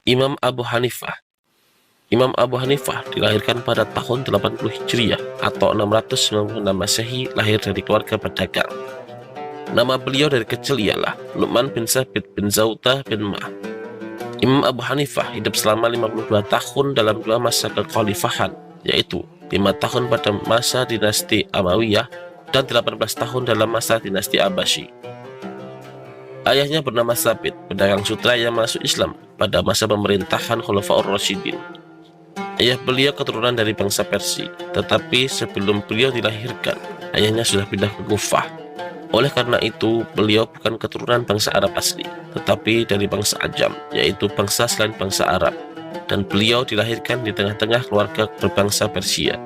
Imam Abu Hanifah. Imam Abu Hanifah dilahirkan pada tahun 80 Hijriah atau 696 Masehi, lahir dari keluarga pedagang. Nama beliau dari kecil ialah Nu'man bin Sabit bin Zautah bin Ma'ah. Imam Abu Hanifah hidup selama 52 tahun dalam dua masa kekhalifahan, yaitu 5 tahun pada masa dinasti Amawiyah dan 18 tahun dalam masa dinasti Abbasi. Ayahnya bernama Sabit, pedagang sutra yang masuk Islam pada masa pemerintahan Khulafaur Rasyidin. Ayah beliau keturunan dari bangsa Persia, tetapi sebelum beliau dilahirkan, ayahnya sudah pindah ke Kufah. Oleh karena itu, beliau bukan keturunan bangsa Arab asli, tetapi dari bangsa Ajam, yaitu bangsa selain bangsa Arab, dan beliau dilahirkan di tengah-tengah keluarga berbangsa Persia.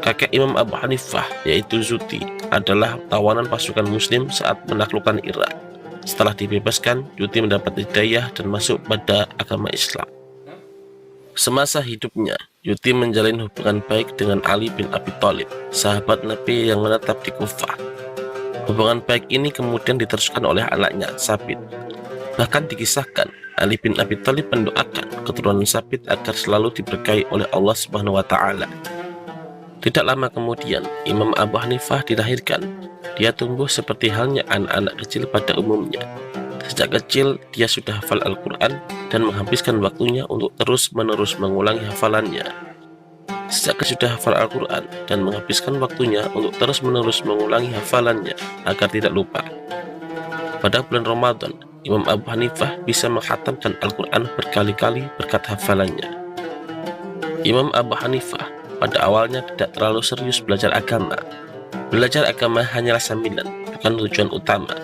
Kakek Imam Abu Hanifah, yaitu Zuti, adalah tawanan pasukan Muslim saat menaklukkan Irak. Setelah dibebaskan, Zuti mendapat hidayah dan masuk pada agama Islam. Semasa hidupnya, Zuti menjalin hubungan baik dengan Ali bin Abi Thalib, sahabat Nabi yang menetap di Kufah. Hubungan baik ini kemudian diteruskan oleh anaknya, Sabit. Bahkan dikisahkan, Ali bin Abi Thalib mendoakan keturunan Sabit agar selalu diberkahi oleh Allah Subhanahu wa Ta'ala. Tidak lama kemudian, Imam Abu Hanifah dilahirkan. Dia tumbuh seperti halnya anak-anak kecil pada umumnya. Sejak kecil, dia sudah hafal Al-Quran dan menghabiskan waktunya untuk terus-menerus mengulangi hafalannya. Sejak sudah hafal Al-Quran dan menghabiskan waktunya untuk terus-menerus mengulangi hafalannya agar tidak lupa. Pada bulan Ramadan, Imam Abu Hanifah bisa menghatamkan Al-Quran berkali-kali berkat hafalannya. Imam Abu Hanifah pada awalnya tidak terlalu serius belajar agama. Belajar agama hanyalah sambilan, bukan tujuan utama.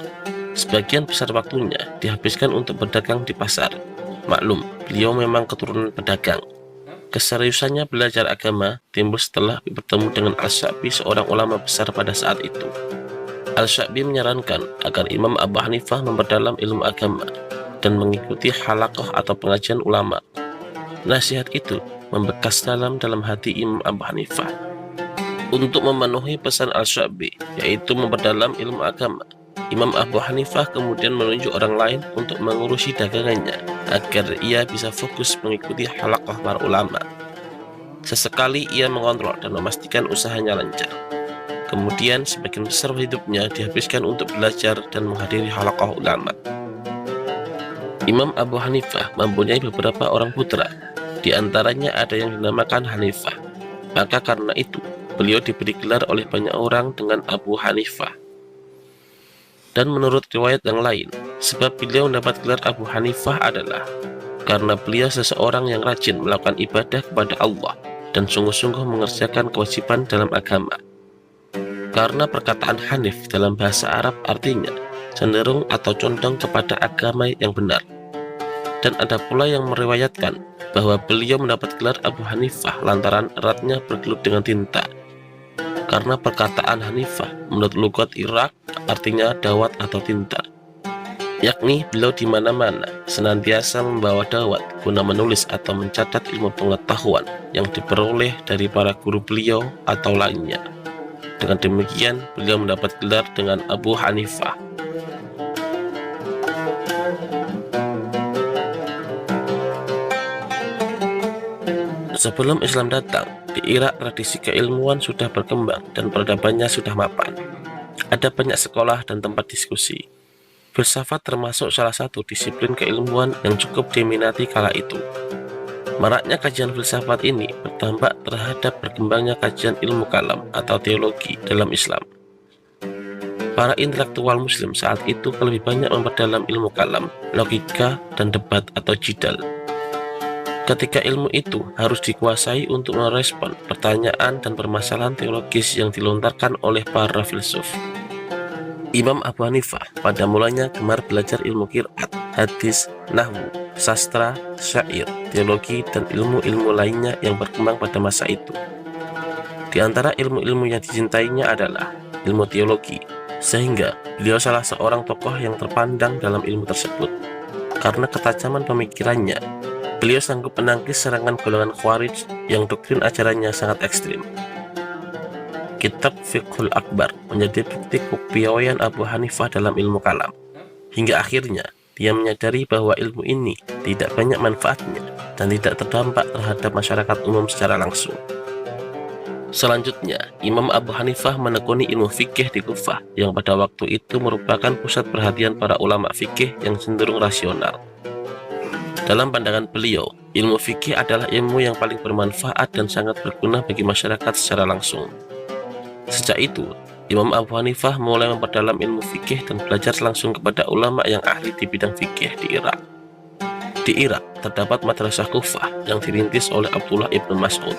Sebagian besar waktunya dihabiskan untuk berdagang di pasar. Maklum, beliau memang keturunan pedagang. Keseriusannya belajar agama timbul setelah bertemu dengan Al-Sya'bi, seorang ulama besar pada saat itu. Al-Sya'bi menyarankan agar Imam Abu Hanifah memperdalam ilmu agama dan mengikuti halaqah atau pengajian ulama. Nasihat itu membekas dalam hati Imam Abu Hanifah. Untuk memenuhi pesan Al-Sya'bi, yaitu memperdalam ilmu agama, Imam Abu Hanifah kemudian menunjuk orang lain untuk mengurusi dagangannya agar ia bisa fokus mengikuti halaqah para ulama. Sesekali ia mengontrol dan memastikan usahanya lancar. Kemudian sebagian besar hidupnya dihabiskan untuk belajar dan menghadiri halaqah ulama. Imam Abu Hanifah mempunyai beberapa orang putra, di antaranya ada yang dinamakan Hanifah. Maka karena itu, beliau diberi gelar oleh banyak orang dengan Abu Hanifah. Dan menurut riwayat yang lain, sebab beliau mendapat gelar Abu Hanifah adalah karena beliau seseorang yang rajin melakukan ibadah kepada Allah dan sungguh-sungguh mengerjakan kewajiban dalam agama. Karena perkataan Hanif dalam bahasa Arab artinya cenderung atau condong kepada agama yang benar. Dan ada pula yang meriwayatkan bahwa beliau mendapat gelar Abu Hanifah lantaran eratnya bergelut dengan tinta. Karena perkataan Hanifah menurut lugat Irak artinya dawat atau tinta, yakni beliau di mana-mana senantiasa membawa dawat guna menulis atau mencatat ilmu pengetahuan yang diperoleh dari para guru beliau atau lainnya. Dengan demikian, beliau mendapat gelar dengan Abu Hanifah. Sebelum Islam datang, di Irak tradisi keilmuan sudah berkembang dan peradabannya sudah mapan. Ada banyak sekolah dan tempat diskusi. Filsafat termasuk salah satu disiplin keilmuan yang cukup diminati kala itu. Maraknya kajian filsafat ini berdampak terhadap berkembangnya kajian ilmu kalam atau teologi dalam Islam. Para intelektual Muslim saat itu lebih banyak memperdalam ilmu kalam, logika, dan debat atau jidal. Ketika ilmu itu harus dikuasai untuk merespon pertanyaan dan permasalahan teologis yang dilontarkan oleh para filsuf. Imam Abu Hanifah pada mulanya gemar belajar ilmu qiraat, hadis, nahwu, sastra, syair, teologi, dan ilmu-ilmu lainnya yang berkembang pada masa itu. Di antara ilmu-ilmu yang dicintainya adalah ilmu teologi, sehingga beliau salah seorang tokoh yang terpandang dalam ilmu tersebut. Karena ketajaman pemikirannya, beliau sanggup menangkis serangan golongan Khawarij yang doktrin ajarannya sangat ekstrim. Kitab Fiqhul Akbar menjadi bukti kepiawaian Abu Hanifah dalam ilmu kalam. Hingga akhirnya, dia menyadari bahwa ilmu ini tidak banyak manfaatnya dan tidak terdampak terhadap masyarakat umum secara langsung. Selanjutnya, Imam Abu Hanifah menekuni ilmu fikih di Kufah yang pada waktu itu merupakan pusat perhatian para ulama fikih yang cenderung rasional. Dalam pandangan beliau, ilmu fikih adalah ilmu yang paling bermanfaat dan sangat berguna bagi masyarakat secara langsung. Sejak itu, Imam Abu Hanifah mulai memperdalam ilmu fikih dan belajar langsung kepada ulama yang ahli di bidang fikih di Irak. Di Irak, terdapat madrasah Kufah yang dirintis oleh Abdullah ibnu Mas'ud.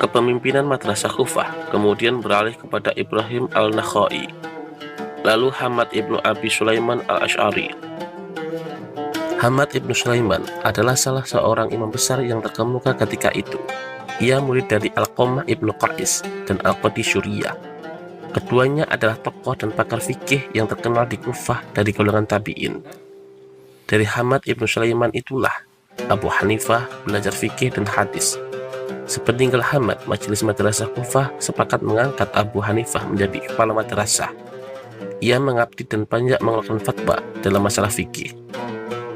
Kepemimpinan madrasah Kufah kemudian beralih kepada Ibrahim al-Nakhai, lalu Hamad ibnu Abi Sulaiman al-Ash'ari. Hamad ibnu Sulaiman adalah salah seorang imam besar yang terkemuka ketika itu. Ia murid dari Alqamah ibnu Qais dan Al-Qadi Syuriyah. Keduanya adalah tokoh dan pakar fikih yang terkenal di Kufah dari golongan tabi'in. Dari Hamad ibnu Sulaiman itulah Abu Hanifah belajar fikih dan hadis. Sepeninggal Hamad, majelis madrasah Kufah sepakat mengangkat Abu Hanifah menjadi kepala madrasah. Ia mengabdi dan banyak mengeluarkan fatwa dalam masalah fikih.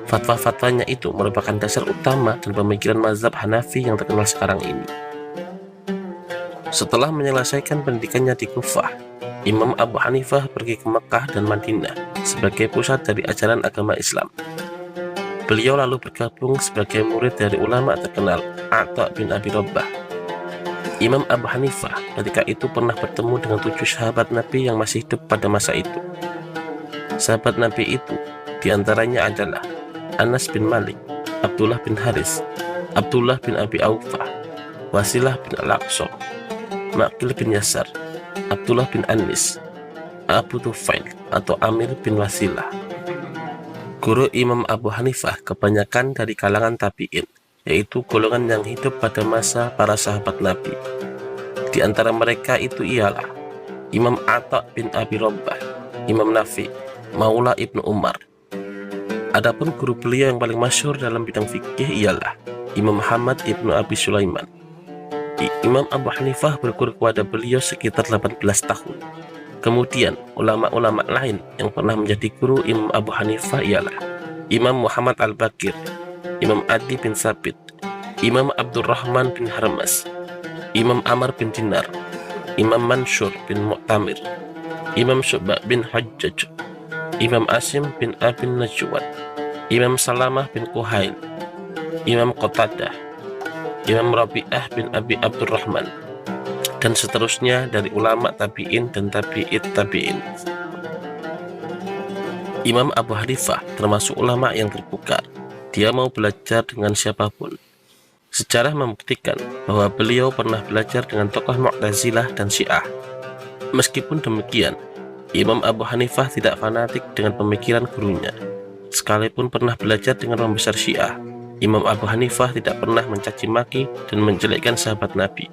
Fatwa-fatwanya itu merupakan dasar utama dan pemikiran mazhab Hanafi yang terkenal sekarang ini. Setelah menyelesaikan pendidikannya di Kufah, Imam Abu Hanifah pergi ke Mekah dan Madinah sebagai pusat dari ajaran agama Islam. Beliau lalu bergabung sebagai murid dari ulama terkenal Atha bin Abi Rabbah. Imam Abu Hanifah ketika itu pernah bertemu dengan 7 sahabat Nabi yang masih hidup pada masa itu. Sahabat Nabi itu diantaranya adalah Anas bin Malik, Abdullah bin Haris, Abdullah bin Abi Aufa, Wasilah bin Al-Aqsa, Maqil bin Yasar, Abdullah bin Anis, Abu Tufail atau Amir bin Wasilah. Guru Imam Abu Hanifah kebanyakan dari kalangan tabi'in, yaitu golongan yang hidup pada masa para sahabat Nabi. Di antara mereka itu ialah Imam Atha bin Abi Rabbah, Imam Nafi, Maula Ibnu Umar. Adapun guru beliau yang paling masyhur dalam bidang fikih ialah Imam Hamad ibnu Abi Sulaiman. Imam Abu Hanifah berguru kepada beliau sekitar 18 tahun. Kemudian ulama-ulama lain yang pernah menjadi guru Imam Abu Hanifah ialah Imam Muhammad al-Bakir, Imam Adi bin Sabit, Imam Abdurrahman bin Harmas, Imam Amr bin Dinar, Imam Mansur bin Mu'tamir, Imam Syu'bah bin Hajjaj, Imam Asim bin Abin Najwad, Imam Salamah bin Kuhail, Imam Qatadah, Imam Rabi'ah bin Abi Abdurrahman, dan seterusnya dari ulama tabi'in dan tabi'it tabi'in. Imam Abu Hanifah termasuk ulama yang terbuka. Dia mau belajar dengan siapapun. Sejarah membuktikan bahwa beliau pernah belajar dengan tokoh Mu'tazilah dan Syiah. Meskipun demikian, Imam Abu Hanifah tidak fanatik dengan pemikiran gurunya. Sekalipun pernah belajar dengan pembesar Syiah, Imam Abu Hanifah tidak pernah mencaci maki dan menjelekkan sahabat Nabi.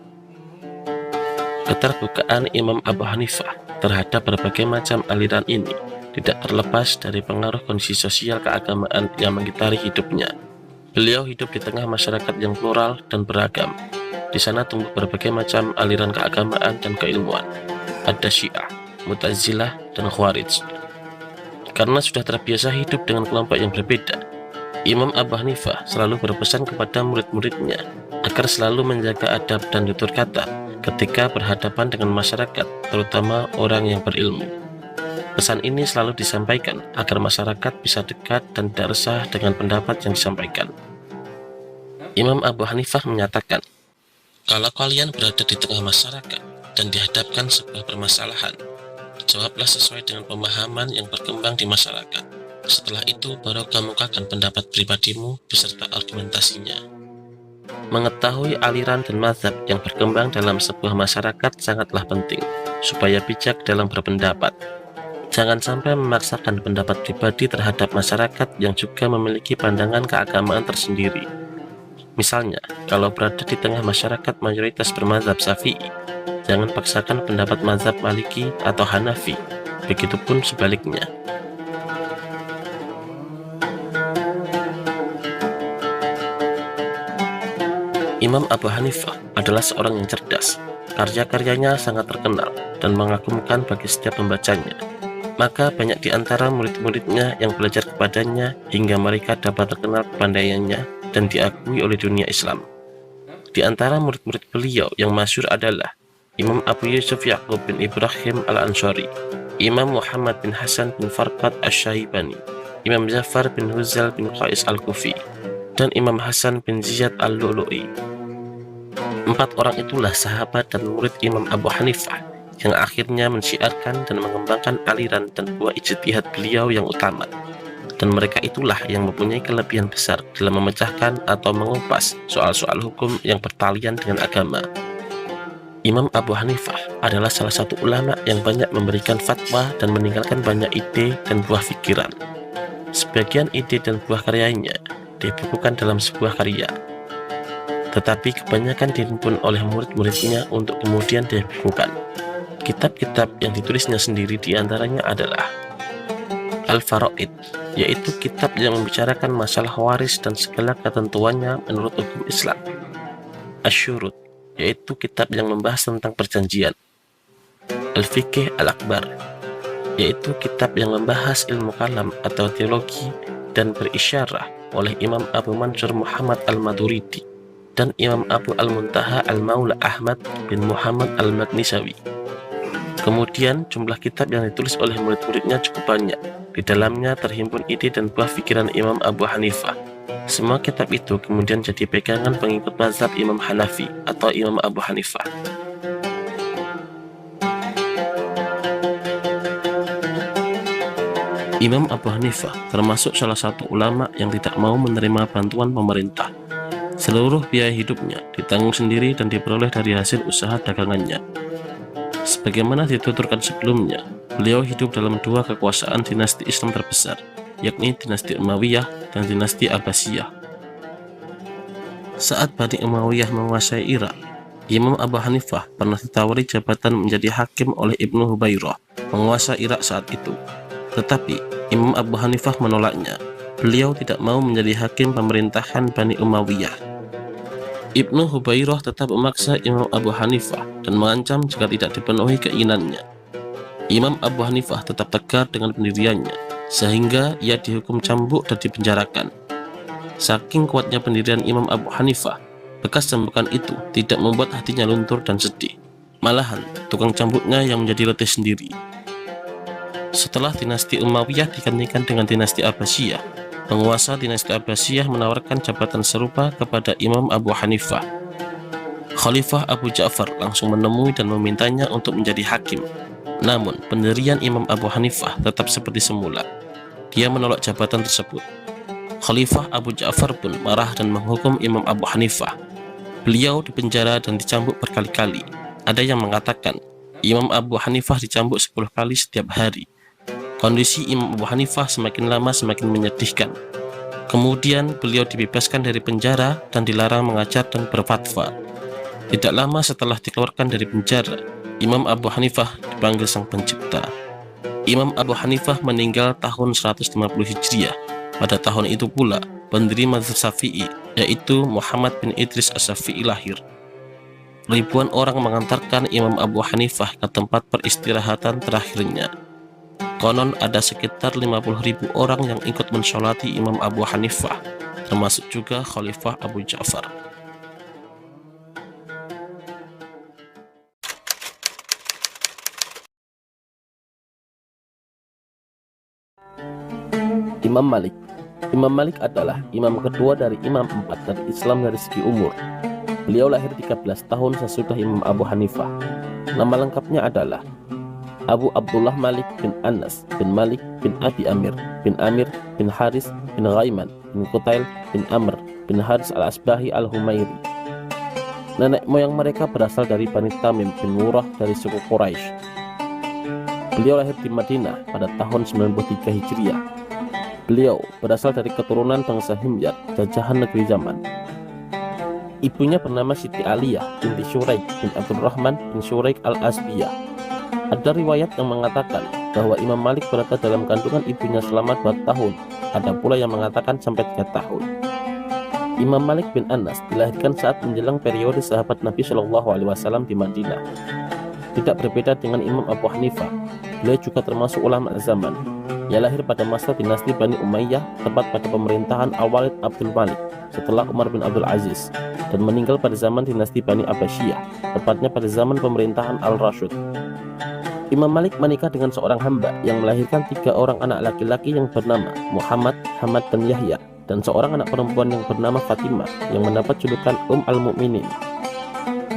Keterbukaan Imam Abu Hanifah terhadap berbagai macam aliran ini tidak terlepas dari pengaruh kondisi sosial keagamaan yang mengitari hidupnya. Beliau hidup di tengah masyarakat yang plural dan beragam. Di sana tumbuh berbagai macam aliran keagamaan dan keilmuan. Ada Syiah, Mu'tazilah, dan Khawarij. Karena sudah terbiasa hidup dengan kelompok yang berbeda, Imam Abu Hanifah selalu berpesan kepada murid-muridnya agar selalu menjaga adab dan tutur kata ketika berhadapan dengan masyarakat, terutama orang yang berilmu. Pesan ini selalu disampaikan agar masyarakat bisa dekat dan tidak resah dengan pendapat yang disampaikan. Imam Abu Hanifah menyatakan, kalau kalian berada di tengah masyarakat dan dihadapkan sebuah permasalahan, jawablah sesuai dengan pemahaman yang berkembang di masyarakat. Setelah itu baru kemukakan pendapat pribadimu beserta argumentasinya. Mengetahui aliran dan mazhab yang berkembang dalam sebuah masyarakat sangatlah penting, supaya bijak dalam berpendapat. Jangan sampai memaksakan pendapat pribadi terhadap masyarakat yang juga memiliki pandangan keagamaan tersendiri. Misalnya, kalau berada di tengah masyarakat mayoritas bermazhab Syafi'i, jangan paksakan pendapat mazhab Maliki atau Hanafi, begitupun sebaliknya. Imam Abu Hanifah adalah seorang yang cerdas. Karya-karyanya sangat terkenal dan mengagumkan bagi setiap pembacanya. Maka banyak di antara murid-muridnya yang belajar kepadanya hingga mereka dapat terkenal kepandaiannya dan diakui oleh dunia Islam. Di antara murid-murid beliau yang masyhur adalah Imam Abu Yusuf Ya'qub bin Ibrahim Al-Ansari, Imam Muhammad bin Hasan bin Farqad Asy-Syaibani, Imam Ja'far bin Huzal bin Qais Al-Kufi, dan Imam Hasan bin Ziyad Al-Lu'lu'i. 4 orang itulah sahabat dan murid Imam Abu Hanifah yang akhirnya mensyiarkan dan mengembangkan aliran dan buah ijtihad beliau yang utama. Dan mereka itulah yang mempunyai kelebihan besar dalam memecahkan atau mengupas soal-soal hukum yang bertalian dengan agama. Imam Abu Hanifah adalah salah satu ulama yang banyak memberikan fatwa dan meninggalkan banyak ide dan buah pikiran. Sebagian ide dan buah karyanya dibukukan dalam sebuah karya, tetapi kebanyakan dihimpun oleh murid-muridnya untuk kemudian dibukukan. Kitab-kitab yang ditulisnya sendiri diantaranya adalah Al-Faraid, yaitu kitab yang membicarakan masalah waris dan segala ketentuannya menurut hukum Islam. Asy-Syurut, yaitu kitab yang membahas tentang perjanjian. Al-Fiqh Al-Akbar, yaitu kitab yang membahas ilmu kalam atau teologi dan berisyarah oleh Imam Abu Mansur Muhammad Al-Maturidi dan Imam Abu Al-Muntaha Al-Maula Ahmad bin Muhammad Al-Magnisawi. Kemudian jumlah kitab yang ditulis oleh murid-muridnya cukup banyak. Di dalamnya terhimpun ide dan buah pikiran Imam Abu Hanifah. Semua kitab itu kemudian jadi pegangan pengikut mazhab Imam Hanafi atau Imam Abu Hanifah. Imam Abu Hanifah termasuk salah satu ulama yang tidak mau menerima bantuan pemerintah. Seluruh biaya hidupnya ditanggung sendiri dan diperoleh dari hasil usaha dagangannya. Sebagaimana dituturkan sebelumnya, beliau hidup dalam 2 kekuasaan dinasti Islam terbesar, yakni dinasti Umayyah dan dinasti Abbasiyah. Saat Bani Umayyah menguasai Irak, Imam Abu Hanifah pernah ditawari jabatan menjadi hakim oleh Ibnu Hubairah, penguasa Irak saat itu. Tetapi Imam Abu Hanifah menolaknya. Beliau tidak mau menjadi hakim pemerintahan Bani Umayyah. Ibnu Hubairah tetap memaksa Imam Abu Hanifah dan mengancam jika tidak dipenuhi keinginannya. Imam Abu Hanifah tetap tegar dengan pendiriannya, sehingga ia dihukum cambuk dan dipenjarakan. Saking kuatnya pendirian Imam Abu Hanifah, bekas cambukan itu tidak membuat hatinya luntur dan sedih. Malahan, tukang cambuknya yang menjadi letih sendiri. Setelah dinasti Umayyah digantikan dengan dinasti Abbasiyah, penguasa dinasti Abbasiyah menawarkan jabatan serupa kepada Imam Abu Hanifah. Khalifah Abu Ja'far langsung menemui dan memintanya untuk menjadi hakim. Namun, pendirian Imam Abu Hanifah tetap seperti semula. Dia menolak jabatan tersebut. Khalifah Abu Ja'far pun marah dan menghukum Imam Abu Hanifah. Beliau dipenjara dan dicambuk berkali-kali. Ada yang mengatakan, Imam Abu Hanifah dicambuk 10 kali setiap hari. Kondisi Imam Abu Hanifah semakin lama semakin menyedihkan. Kemudian beliau dibebaskan dari penjara dan dilarang mengajar dan berfatwa. Tidak lama setelah dikeluarkan dari penjara, Imam Abu Hanifah dipanggil Sang Pencipta. Imam Abu Hanifah meninggal tahun 150 Hijriah. Pada tahun itu pula, pendiri mazhab Syafi'i, yaitu Muhammad bin Idris Asy-Syafi'i lahir. Ribuan orang mengantarkan Imam Abu Hanifah ke tempat peristirahatan terakhirnya. Konon ada sekitar 50.000 orang yang ikut mensolati Imam Abu Hanifah, termasuk juga Khalifah Abu Ja'far. Imam Malik. Imam Malik adalah imam kedua dari imam 4 dari Islam dari segi umur. Beliau lahir 13 tahun sesudah Imam Abu Hanifah. Nama lengkapnya adalah Abu Abdullah Malik bin Anas bin Malik bin Abi Amir bin Amir bin Haris bin Ghaiman bin Qutail bin Amr bin Haris al-Asbahi al-Humairi. Nenek moyang mereka berasal dari Bani Tamim bin Murrah dari suku Quraisy. Beliau lahir di Madinah pada tahun 93 Hijriah. Beliau berasal dari keturunan bangsa Himyar, jajahan negeri Yaman. Ibunya bernama Siti Aliyah binti Syuraik bin Abdurrahman bin Syuraik al-Asbiyah. Ada riwayat yang mengatakan bahwa Imam Malik berada dalam kandungan ibunya selama 2 tahun. Ada pula yang mengatakan sampai 3 tahun. Imam Malik bin Anas dilahirkan saat menjelang periode sahabat Nabi Shallallahu Alaihi Wasallam di Madinah. Tidak berbeda dengan Imam Abu Hanifah, beliau juga termasuk ulama zaman. Ia lahir pada masa dinasti Bani Umayyah, tepat pada pemerintahan Al-Walid Abdul Malik setelah Umar bin Abdul Aziz, dan meninggal pada zaman dinasti Bani Abbasiyah, tepatnya pada zaman pemerintahan Al-Rashid. Imam Malik menikah dengan seorang hamba yang melahirkan 3 orang anak laki-laki yang bernama Muhammad, Hamad, dan Yahya, dan seorang anak perempuan yang bernama Fatimah yang mendapat julukan al-Mu'minin.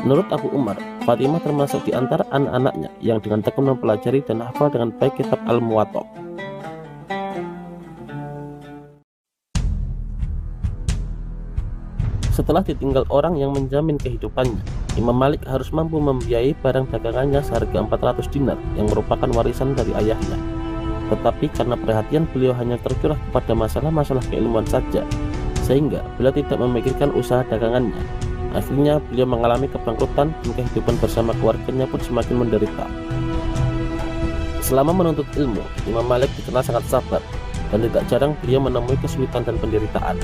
Menurut Abu Umar, Fatimah termasuk di antara anak-anaknya yang dengan tekun mempelajari dan hafal dengan baik kitab Al-Muwatta. Setelah ditinggal orang yang menjamin kehidupannya, Imam Malik harus mampu membiayai barang dagangannya seharga 400 dinar yang merupakan warisan dari ayahnya. Tetapi karena perhatian beliau hanya tercurah kepada masalah-masalah keilmuan saja, sehingga beliau tidak memikirkan usaha dagangannya. Akhirnya beliau mengalami kebangkrutan dan kehidupan bersama keluarganya pun semakin menderita. Selama menuntut ilmu, Imam Malik dikenal sangat sabar, dan tidak jarang beliau menemui kesulitan dan penderitaan.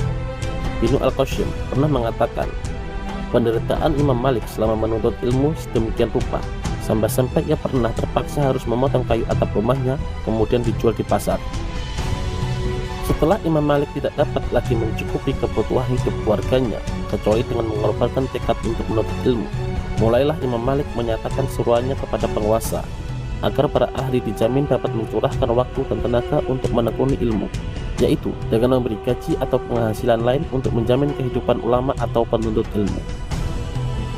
Ibnu Al-Qasim pernah mengatakan, penderitaan Imam Malik selama menuntut ilmu sedemikian rupa, sampai-sampai ia pernah terpaksa harus memotong kayu atap rumahnya kemudian dijual di pasar. Setelah Imam Malik tidak dapat lagi mencukupi kebutuhan hidup keluarganya kecuali dengan mengorbankan tekad untuk menuntut ilmu, mulailah Imam Malik menyatakan seruannya kepada penguasa agar para ahli dijamin dapat mencurahkan waktu dan tenaga untuk menekuni ilmu, yaitu dengan memberi gaji atau penghasilan lain untuk menjamin kehidupan ulama atau penuntut ilmu.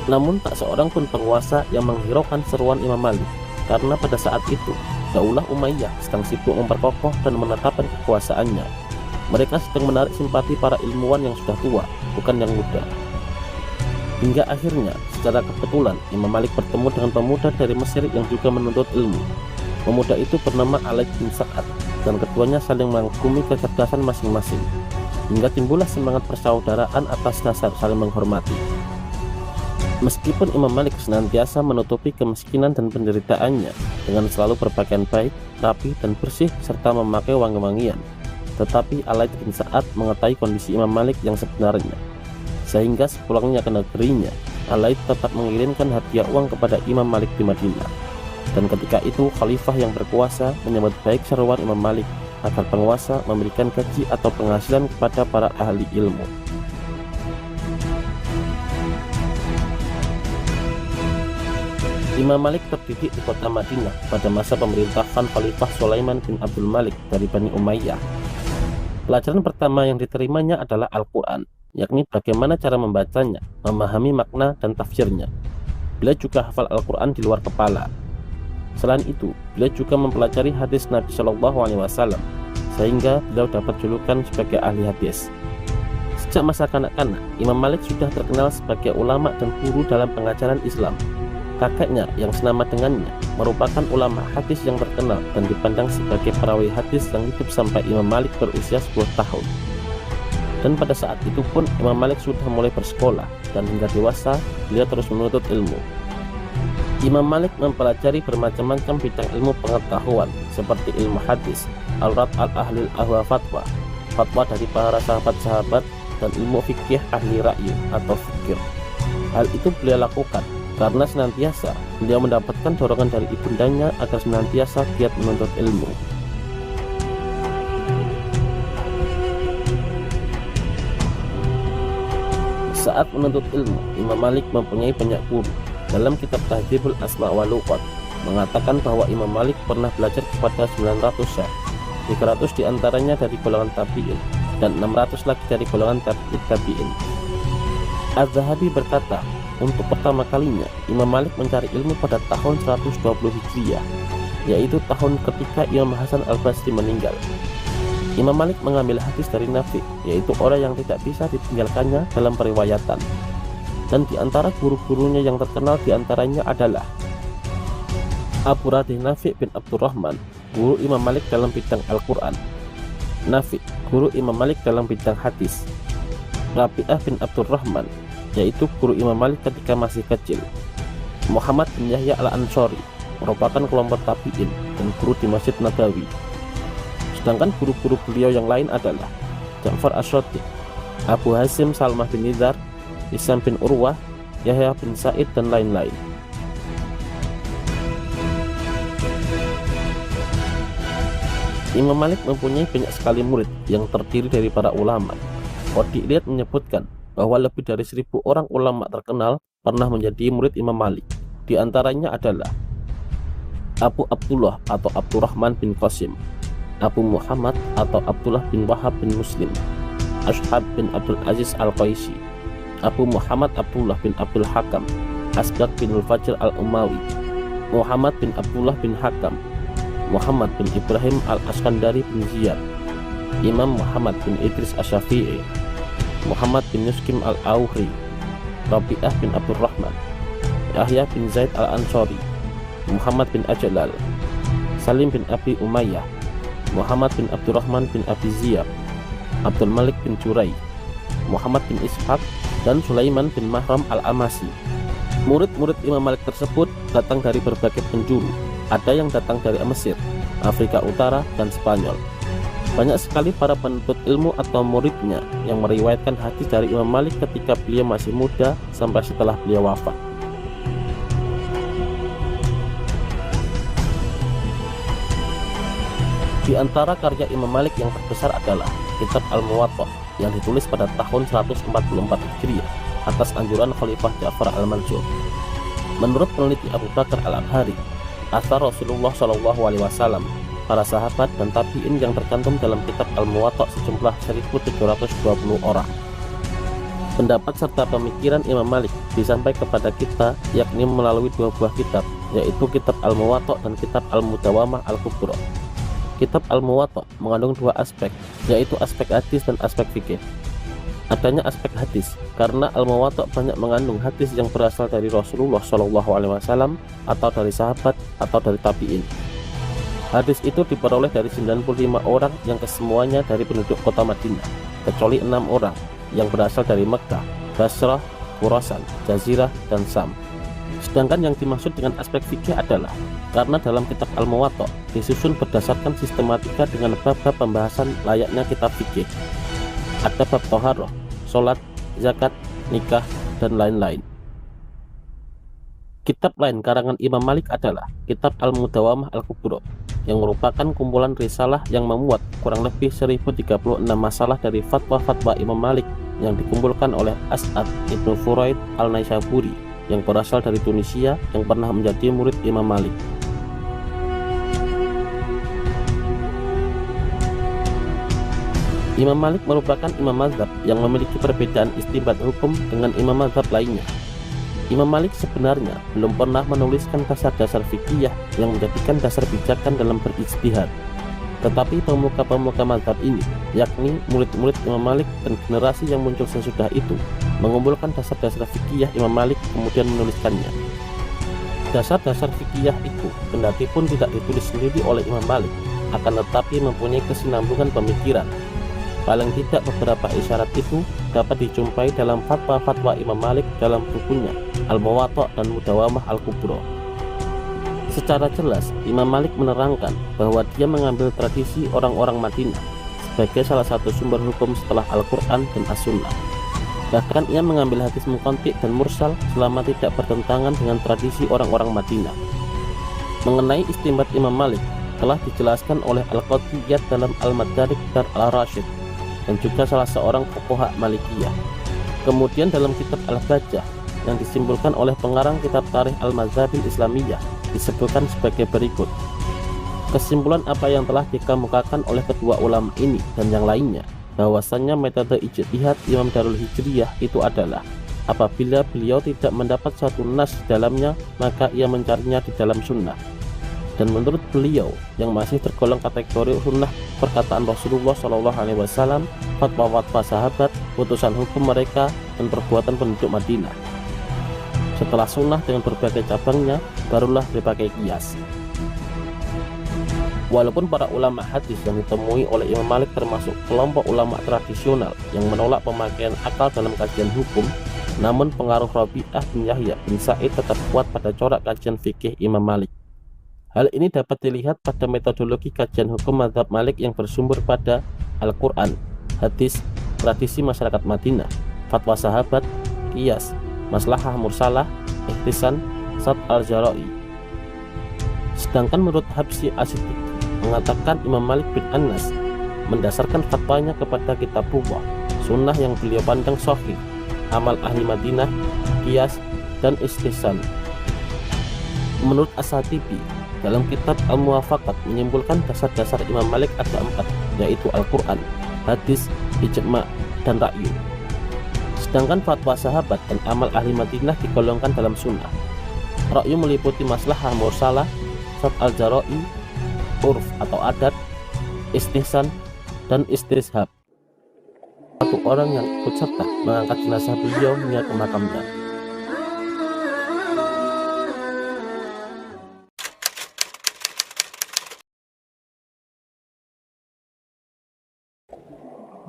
Namun tak seorang pun penguasa yang menghiraukan seruan Imam Malik, karena pada saat itu Daulah Umayyah sedang sibuk memperkokoh dan menetapkan kekuasaannya. Mereka sedang menarik simpati para ilmuwan yang sudah tua, bukan yang muda. Hingga akhirnya secara kebetulan Imam Malik bertemu dengan pemuda dari Mesir yang juga menuntut ilmu. Pemuda itu bernama Alaid bin Sa'ad, dan keduanya saling mengagumi kecerdasan masing-masing, hingga timbullah semangat persaudaraan atas dasar saling menghormati. Meskipun Imam Malik senantiasa menutupi kemiskinan dan penderitaannya dengan selalu berpakaian baik, rapi, dan bersih serta memakai wangi-wangian, tetapi Alaid bin Sa'ad mengetahui kondisi Imam Malik yang sebenarnya, sehingga sepulangnya ke negerinya, Alaid tetap mengirimkan hadiah uang kepada Imam Malik di Madinah. Dan ketika itu khalifah yang berkuasa menyambut baik seruan Imam Malik agar penguasa memberikan gaji atau penghasilan kepada para ahli ilmu. Imam Malik terdidik di kota Madinah pada masa pemerintahan Khalifah Sulaiman bin Abdul Malik dari Bani Umayyah. Pelajaran pertama yang diterimanya adalah Al-Quran, yakni bagaimana cara membacanya, memahami makna dan tafsirnya. Beliau juga hafal Al-Quran di luar kepala. Selain itu, beliau juga mempelajari hadis Nabi Shallallahu Alaihi Wasallam, sehingga beliau dapat julukan sebagai ahli hadis. Sejak masa kanak-kanak, Imam Malik sudah terkenal sebagai ulama dan guru dalam pengajaran Islam. Kakeknya yang senama dengannya merupakan ulama hadis yang terkenal dan dipandang sebagai perawi hadis yang hidup sampai Imam Malik berusia 10 tahun. Dan pada saat itu pun Imam Malik sudah mulai bersekolah, dan hingga dewasa beliau terus menuntut ilmu. Imam Malik mempelajari bermacam-macam bidang ilmu pengetahuan seperti ilmu hadis, al-rad al-ahlil ahwa fatwa, fatwa dari para sahabat-sahabat, dan ilmu fikih ahli ra'yu atau fikir. Hal itu beliau lakukan karena senantiasa beliau mendapatkan dorongan dari ibundanya agar senantiasa giat menuntut ilmu. Saat menuntut ilmu, Imam Malik mempunyai banyak guru. Dalam kitab Tahdzibul Asma wa Lughat mengatakan bahwa Imam Malik pernah belajar kepada 900 syekh, 300 diantaranya dari golongan tabi'in dan 600 lagi dari golongan tabi'in. Az-Zahabi berkata, untuk pertama kalinya Imam Malik mencari ilmu pada tahun 120 Hijriah, yaitu tahun ketika Imam Hasan al-Basri meninggal. Imam Malik mengambil hadis dari Nafi, yaitu orang yang tidak bisa ditinggalkannya dalam periwayatan. Dan di antara guru-gurunya yang terkenal diantaranya adalah Abu Radih Nafi bin Abdurrahman, guru Imam Malik dalam bidang Al-Quran. Nafi, guru Imam Malik dalam bidang hadis. Rabi'ah bin Abdurrahman, yaitu guru Imam Malik ketika masih kecil. Muhammad bin Yahya al-Ansori merupakan kelompok tabi'in dan guru di Masjid Nabawi. Sedangkan guru-guru beliau yang lain adalah Ja'far Ash-Shadiq, Abu Hasim Salmah bin Nizar, Hisam bin Urwah, Yahya bin Sa'id, dan lain-lain. Imam Malik mempunyai banyak sekali murid yang terdiri dari para ulama. Qadi Iyad menyebutkan bahwa lebih dari 1000 orang ulama terkenal pernah menjadi murid Imam Malik. Di antaranya adalah Abu Abdullah atau Abdurrahman bin Qasim, Abu Muhammad atau Abdullah bin Wahab bin Muslim, Ashhab bin Abdul Aziz Al-Qaisi, Abu Muhammad Abdullah bin Abdul Hakam, Asbaq bin Al-Fajr Al-Umawi, Muhammad bin Abdullah bin Hakam, Muhammad bin Ibrahim Al-Askandari bin Ziyad, Imam Muhammad bin Idris Asy-Syafi'i, Muhammad bin Yuskim Al-Auhri, Rabi'ah bin Abdurrahman, Yahya bin Zaid Al-Ansari, Muhammad bin Ajlal, Salim bin Abi Umayyah, Muhammad bin Abdurrahman bin Abi Ziyad, Abdul Malik bin Jurai, Muhammad bin Ishaq, dan Sulaiman bin Mahram Al-Amasi. Murid-murid Imam Malik tersebut datang dari berbagai penjuru. Ada yang datang dari Mesir, Afrika Utara, dan Spanyol. Banyak sekali para penuntut ilmu atau muridnya yang meriwayatkan hadis dari Imam Malik ketika beliau masih muda sampai setelah beliau wafat. Di antara karya Imam Malik yang terbesar adalah Kitab Al-Muwatta yang ditulis pada tahun 144 Hijriah atas anjuran Khalifah Ja'far Al-Mansur. Menurut peneliti Abu Bakar Al-Abhari, asar Rasulullah SAW, para sahabat dan tabi'in yang tercantum dalam kitab Al-Muwatta sejumlah 1720 orang. Pendapat serta pemikiran Imam Malik disampaikan kepada kita yakni melalui dua buah kitab, yaitu kitab Al-Muwatta dan kitab Al-Mudawamah Al-Kubra. Kitab Al-Muwatta mengandung dua aspek, yaitu aspek hadis dan aspek fikih. Adanya aspek hadis karena Al-Muwatta banyak mengandung hadis yang berasal dari Rasulullah SAW atau dari sahabat atau dari tabi'in. Hadis itu diperoleh dari 95 orang yang kesemuanya dari penduduk kota Madinah, kecuali 6 orang yang berasal dari Mekkah, Basrah, Khurasan, Jazirah, dan Sam. Sedangkan yang dimaksud dengan aspek fikih adalah karena dalam kitab Al-Muwatta disusun berdasarkan sistematika dengan bab-bab pembahasan layaknya kitab fikih. Ada bab thaharah, sholat, zakat, nikah, dan lain-lain. Kitab lain karangan Imam Malik adalah kitab Al-Mudawamah Al-Kubra yang merupakan kumpulan risalah yang memuat kurang lebih 1036 masalah dari fatwa-fatwa Imam Malik yang dikumpulkan oleh As'ad Ibnu Furaid Al-Naisaburi yang berasal dari Tunisia yang pernah menjadi murid Imam Malik. Imam Malik merupakan imam mazhab yang memiliki perbedaan istinbat hukum dengan imam mazhab lainnya. Imam Malik sebenarnya belum pernah menuliskan dasar-dasar fikih yang menjadikan dasar pijakan dalam berijtihad. Tetapi pemuka-pemuka mazhab ini, yakni murid-murid Imam Malik dan generasi yang muncul sesudah itu, mengumpulkan dasar-dasar fikih Imam Malik kemudian menuliskannya. Dasar-dasar fikih itu kendati pun tidak ditulis sendiri oleh Imam Malik, akan tetapi mempunyai kesinambungan pemikiran. Paling tidak beberapa isyarat itu dapat dijumpai dalam fatwa-fatwa Imam Malik dalam bukunya Al-Muwatta dan Mudawamah Al-Kubra. Secara jelas, Imam Malik menerangkan bahwa dia mengambil tradisi orang-orang Madinah sebagai salah satu sumber hukum setelah Al-Quran dan As-Sunnah. Bahkan ia mengambil hadis muqanti dan mursal selama tidak bertentangan dengan tradisi orang-orang Madinah. Mengenai istinbat Imam Malik telah dijelaskan oleh Al-Qadi Iyad dalam Al-Madarik Dar Al-Rasyid dan juga salah seorang fuqaha Malikiyah. Kemudian dalam kitab Al-Bajjah yang disimpulkan oleh pengarang kitab Tarikh Al-Mazhabil Islamiyah disebutkan sebagai berikut. Kesimpulan apa yang telah dikemukakan oleh kedua ulama ini dan yang lainnya, bahwasannya metode ijtihad Imam Darul Hijriyah itu adalah apabila beliau tidak mendapat suatu nas di dalamnya, maka ia mencarinya di dalam sunnah. Dan menurut beliau yang masih tergolong kategori sunnah perkataan Rasulullah SAW, fatwa-fatwa sahabat, putusan hukum mereka, dan perbuatan penduduk Madinah. Setelah sunnah dengan berbagai cabangnya, barulah dipakai kias. Walaupun para ulama hadis yang ditemui oleh Imam Malik termasuk kelompok ulama tradisional yang menolak pemakaian akal dalam kajian hukum, namun pengaruh Rabi'ah bin Yahya bin Sa'id tetap kuat pada corak kajian fikih Imam Malik. Hal ini dapat dilihat pada metodologi kajian hukum mazhab Malik yang bersumber pada Al-Quran, hadis, tradisi masyarakat Madinah, fatwa sahabat, qiyas, maslahah mursalah, ihtisan, sad al-jara'i. Sedangkan menurut Habsyi As-Siddiq mengatakan Imam Malik bin Anas mendasarkan fatwanya kepada kitabullah, sunnah yang beliau pandang sahih, amal ahli Madinah, qiyas, dan istihsan. Menurut As-Satibi, dalam kitab Al-Muwafaqat menyimpulkan dasar-dasar Imam Malik ada 4, yaitu Al-Quran, hadis, ijma', dan ra'yu. Sedangkan fatwa sahabat dan amal ahli Madinah digolongkan dalam sunnah. Ra'yu meliputi maslahah mursalah, sat al-jara'i, urf atau adat, istihsan, dan istishab. Satu orang yang ikut serta mengangkat jenazah beliau hingga ke makamnya.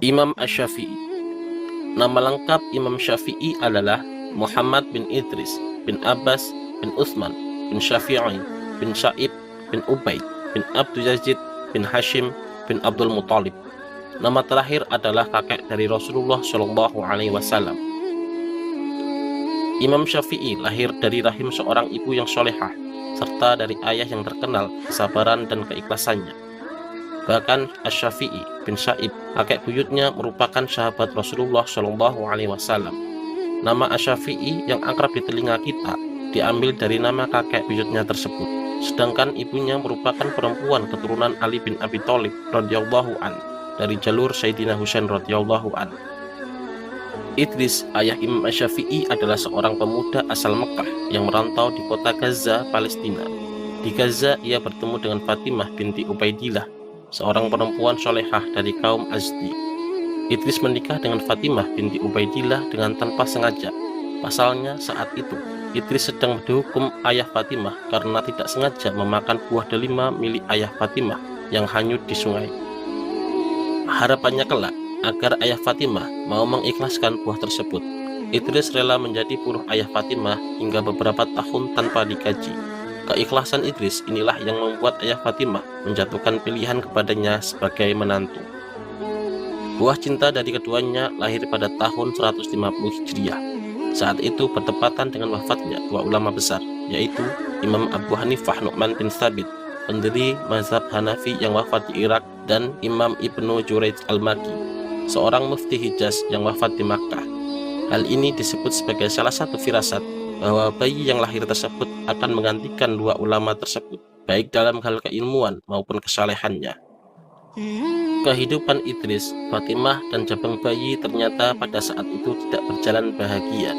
Imam Asy-Syafi'i. Nama lengkap Imam Syafi'i adalah Muhammad bin Idris bin Abbas bin Utsman bin Syafi'i bin Sa'ib bin Ubaid bin Abdul Yazid bin Hashim bin Abdul Muthalib. Nama terakhir adalah kakek dari Rasulullah Shallallahu Alaihi Wasallam. Imam Syafi'i lahir dari rahim seorang ibu yang solehah, serta dari ayah yang terkenal kesabaran dan keikhlasannya. Bahkan Asy-Syafi'i bin Sa'ib, kakek buyutnya, merupakan sahabat Rasulullah Shallallahu Alaihi Wasallam. Nama Asy-Syafi'i yang akrab di telinga kita diambil dari nama kakek buyutnya tersebut. Sedangkan ibunya merupakan perempuan keturunan Ali bin Abi Thalib radhiyallahu an dari jalur Sayyidina Husain radhiyallahu an. Idris, ayah Imam Asy-Syafi'i, adalah seorang pemuda asal Mekah yang merantau di kota Gaza, Palestina. Di Gaza, ia bertemu dengan Fatimah binti Ubaidillah, seorang perempuan solehah dari kaum Azdi. Idris menikah dengan Fatimah binti Ubaidillah dengan tanpa sengaja. Pasalnya saat itu Idris sedang dihukum ayah Fatimah karena tidak sengaja memakan buah delima milik ayah Fatimah yang hanyut di sungai. Harapannya kelak agar ayah Fatimah mau mengikhlaskan buah tersebut. Idris rela menjadi buruh ayah Fatimah hingga beberapa tahun tanpa digaji. Keikhlasan Idris inilah yang membuat ayah Fatimah menjatuhkan pilihan kepadanya sebagai menantu. Buah cinta dari keduanya lahir pada tahun 150 Hijriah. Saat itu bertepatan dengan wafatnya dua ulama besar, yaitu Imam Abu Hanifah Nu'man bin Tsabit, pendiri mazhab Hanafi yang wafat di Irak, dan Imam Ibnu Jurayj al-Makki, seorang mufti Hijaz yang wafat di Makkah. Hal ini disebut sebagai salah satu firasat bahwa bayi yang lahir tersebut akan menggantikan dua ulama tersebut, baik dalam hal keilmuan maupun kesalehannya. Kehidupan Idris, Fatimah, dan jabang bayi ternyata pada saat itu tidak berjalan bahagia.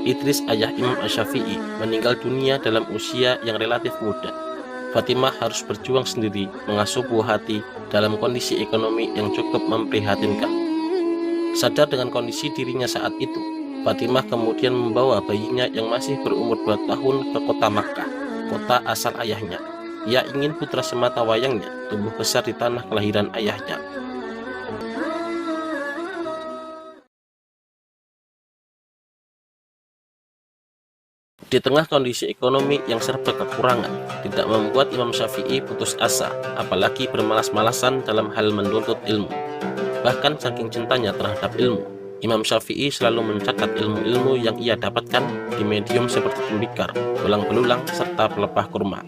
Idris, ayah Imam Asy-Syafi'i, meninggal dunia dalam usia yang relatif muda. Fatimah harus berjuang sendiri mengasuh buah hati dalam kondisi ekonomi yang cukup memprihatinkan. Sadar dengan kondisi dirinya saat itu, Fatimah kemudian membawa bayinya yang masih berumur 2 tahun ke kota Makkah, kota asal ayahnya. Ia ingin putra semata wayangnya tumbuh besar di tanah kelahiran ayahnya. Di tengah kondisi ekonomi yang serba kekurangan, tidak membuat Imam Syafi'i putus asa, apalagi bermalas-malasan dalam hal menuntut ilmu. Bahkan saking cintanya terhadap ilmu, Imam Syafi'i selalu mencatat ilmu-ilmu yang ia dapatkan di medium seperti tembikar, belang-belulang, serta pelepah kurma.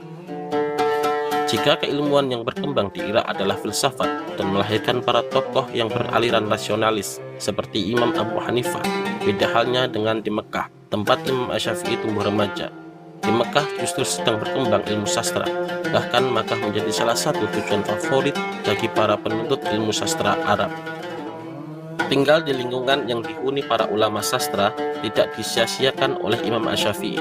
Jika keilmuan yang berkembang di Irak adalah filsafat dan melahirkan para tokoh yang beraliran rasionalis seperti Imam Abu Hanifah, beda halnya dengan di Mekah, tempat Imam Asy-Syafi'i tumbuh remaja. Di Mekah justru sedang berkembang ilmu sastra, bahkan Makkah menjadi salah satu tujuan favorit bagi para penuntut ilmu sastra Arab. Tinggal di lingkungan yang dihuni para ulama sastra tidak disia-siakan oleh Imam Asy-Syafi'i.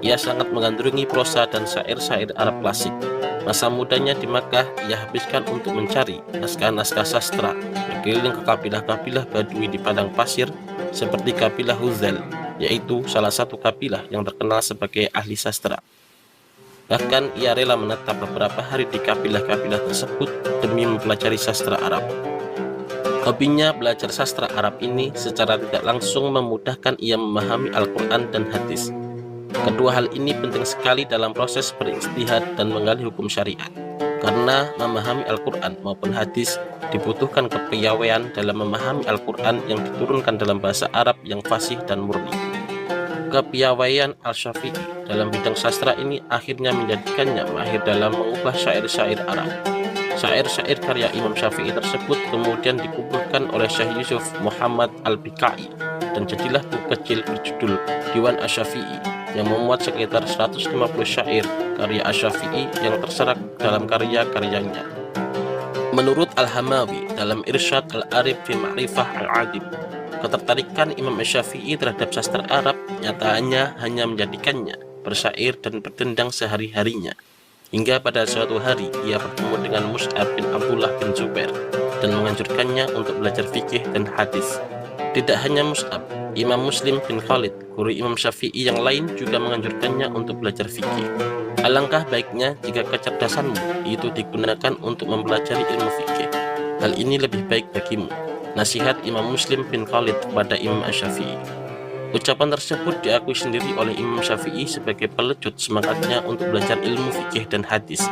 Ia sangat menggandrungi prosa dan syair-syair Arab klasik. Masa mudanya di Makkah ia habiskan untuk mencari naskah-naskah sastra, berkeliling ke kabilah-kabilah Badui di padang pasir seperti kabilah Huzail, yaitu salah satu kabilah yang terkenal sebagai ahli sastra. Bahkan ia rela menetap beberapa hari di kabilah-kabilah tersebut demi mempelajari sastra Arab. Hobinya belajar sastra Arab ini secara tidak langsung memudahkan ia memahami Al-Quran dan hadis. Kedua hal ini penting sekali dalam proses berijtihad dan menggali hukum syariat, karena memahami Al-Quran maupun hadis dibutuhkan kepiawaian dalam memahami Al-Quran yang diturunkan dalam bahasa Arab yang fasih dan murni. Kepiawaian Al-Syafi'i dalam bidang sastra ini akhirnya menjadikannya mahir dalam mengubah syair-syair Arab. Syair-syair karya Imam Syafi'i tersebut kemudian dikumpulkan oleh Syekh Yusuf Muhammad Al-Bikai dan jadilah buku kecil berjudul Diwan Asy-Syafi'i yang memuat sekitar 150 syair karya Asy-Syafi'i yang terserak dalam karya-karyanya. Menurut Al-Hamawi dalam Irsyad Al-Arif fi Ma'rifah Al-Adib, ketertarikan Imam Asy-Syafi'i terhadap sastra Arab nyatanya hanya menjadikannya bersyair dan berdendang sehari-harinya. Hingga pada suatu hari ia bertemu dengan Mus'ab bin Abdullah bin Zubair dan menganjurkannya untuk belajar fikih dan hadis. Tidak hanya Mus'ab, Imam Muslim bin Khalid, guru Imam Syafi'i yang lain juga menganjurkannya untuk belajar fikih. Alangkah baiknya jika kecerdasanmu itu digunakan untuk mempelajari ilmu fikih. Hal ini lebih baik bagimu. Nasihat Imam Muslim bin Khalid kepada Imam Asy-Syafi'i. Ucapan tersebut diakui sendiri oleh Imam Syafi'i sebagai pelecut semangatnya untuk belajar ilmu fikih dan hadis.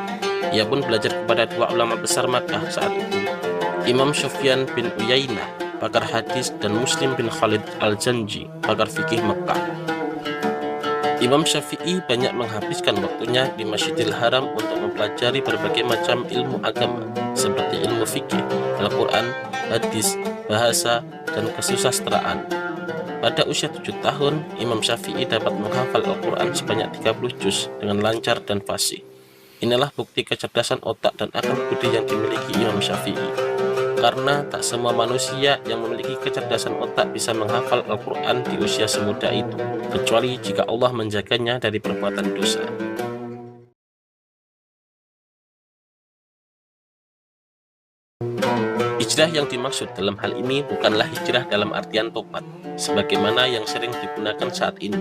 Ia pun belajar kepada dua ulama besar Makkah saat itu, Imam Sufyan bin Uyainah, pakar hadis, dan Muslim bin Khalid Al-Janji, pakar fikih Makkah. Imam Syafi'i banyak menghabiskan waktunya di Masjidil Haram untuk mempelajari berbagai macam ilmu agama seperti ilmu fikih, Al-Quran, hadis, bahasa, dan kesusastraan. Pada usia 7 tahun, Imam Syafi'i dapat menghafal Al-Quran sebanyak 30 juz dengan lancar dan fasih. Inilah bukti kecerdasan otak dan akal budi yang dimiliki Imam Syafi'i. Karena tak semua manusia yang memiliki kecerdasan otak bisa menghafal Al-Quran di usia semuda itu, kecuali jika Allah menjaganya dari perbuatan dosa. Hijrah yang dimaksud dalam hal ini bukanlah hijrah dalam artian tobat, sebagaimana yang sering digunakan saat ini.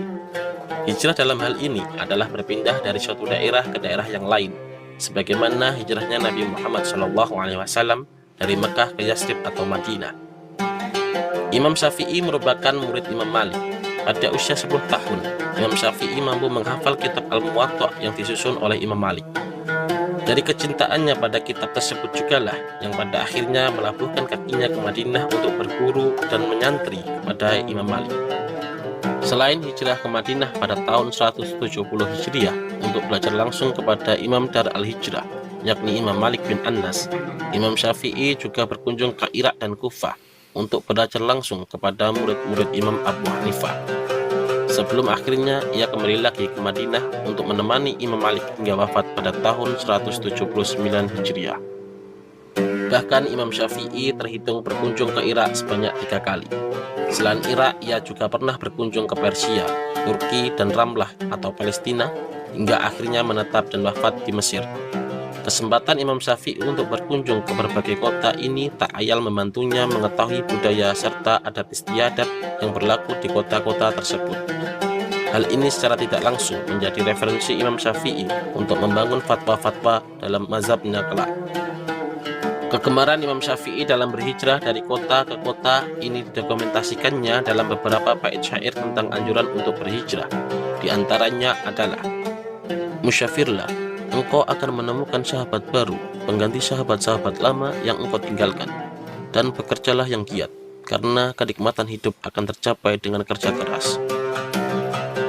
Hijrah dalam hal ini adalah berpindah dari suatu daerah ke daerah yang lain, sebagaimana hijrahnya Nabi Muhammad SAW dari Mekah ke Yathrib atau Madinah. Imam Syafi'i merupakan murid Imam Malik. Pada usia 10 tahun, Imam Syafi'i mampu menghafal kitab Al-Muwatta yang disusun oleh Imam Malik. Dari kecintaannya pada kitab tersebut jugalah yang pada akhirnya melabuhkan kakinya ke Madinah untuk berguru dan menyantri kepada Imam Malik. Selain hijrah ke Madinah pada tahun 170 Hijriah untuk belajar langsung kepada Imam Dar al-Hijrah, yakni Imam Malik bin Anas, Imam Syafi'i juga berkunjung ke Irak dan Kufah untuk belajar langsung kepada murid-murid Imam Abu Hanifah. Sebelum akhirnya ia kembali lagi ke Madinah untuk menemani Imam Malik hingga wafat pada tahun 179 Hijriah. Bahkan Imam Syafi'i terhitung berkunjung ke Irak sebanyak 3 kali. Selain Irak, ia juga pernah berkunjung ke Persia, Turki, dan Ramlah atau Palestina, hingga akhirnya menetap dan wafat di Mesir. Kesempatan Imam Syafi'i untuk berkunjung ke berbagai kota ini tak ayal membantunya mengetahui budaya serta adat istiadat yang berlaku di kota-kota tersebut. Hal ini secara tidak langsung menjadi referensi Imam Syafi'i untuk membangun fatwa-fatwa dalam mazhabnya kelak. Kegemaran Imam Syafi'i dalam berhijrah dari kota ke kota ini didokumentasikannya dalam beberapa bait syair tentang anjuran untuk berhijrah. Di antaranya adalah, "Musyafirlah, engkau akan menemukan sahabat baru, pengganti sahabat-sahabat lama yang engkau tinggalkan. Dan bekerjalah yang giat, karena kenikmatan hidup akan tercapai dengan kerja keras.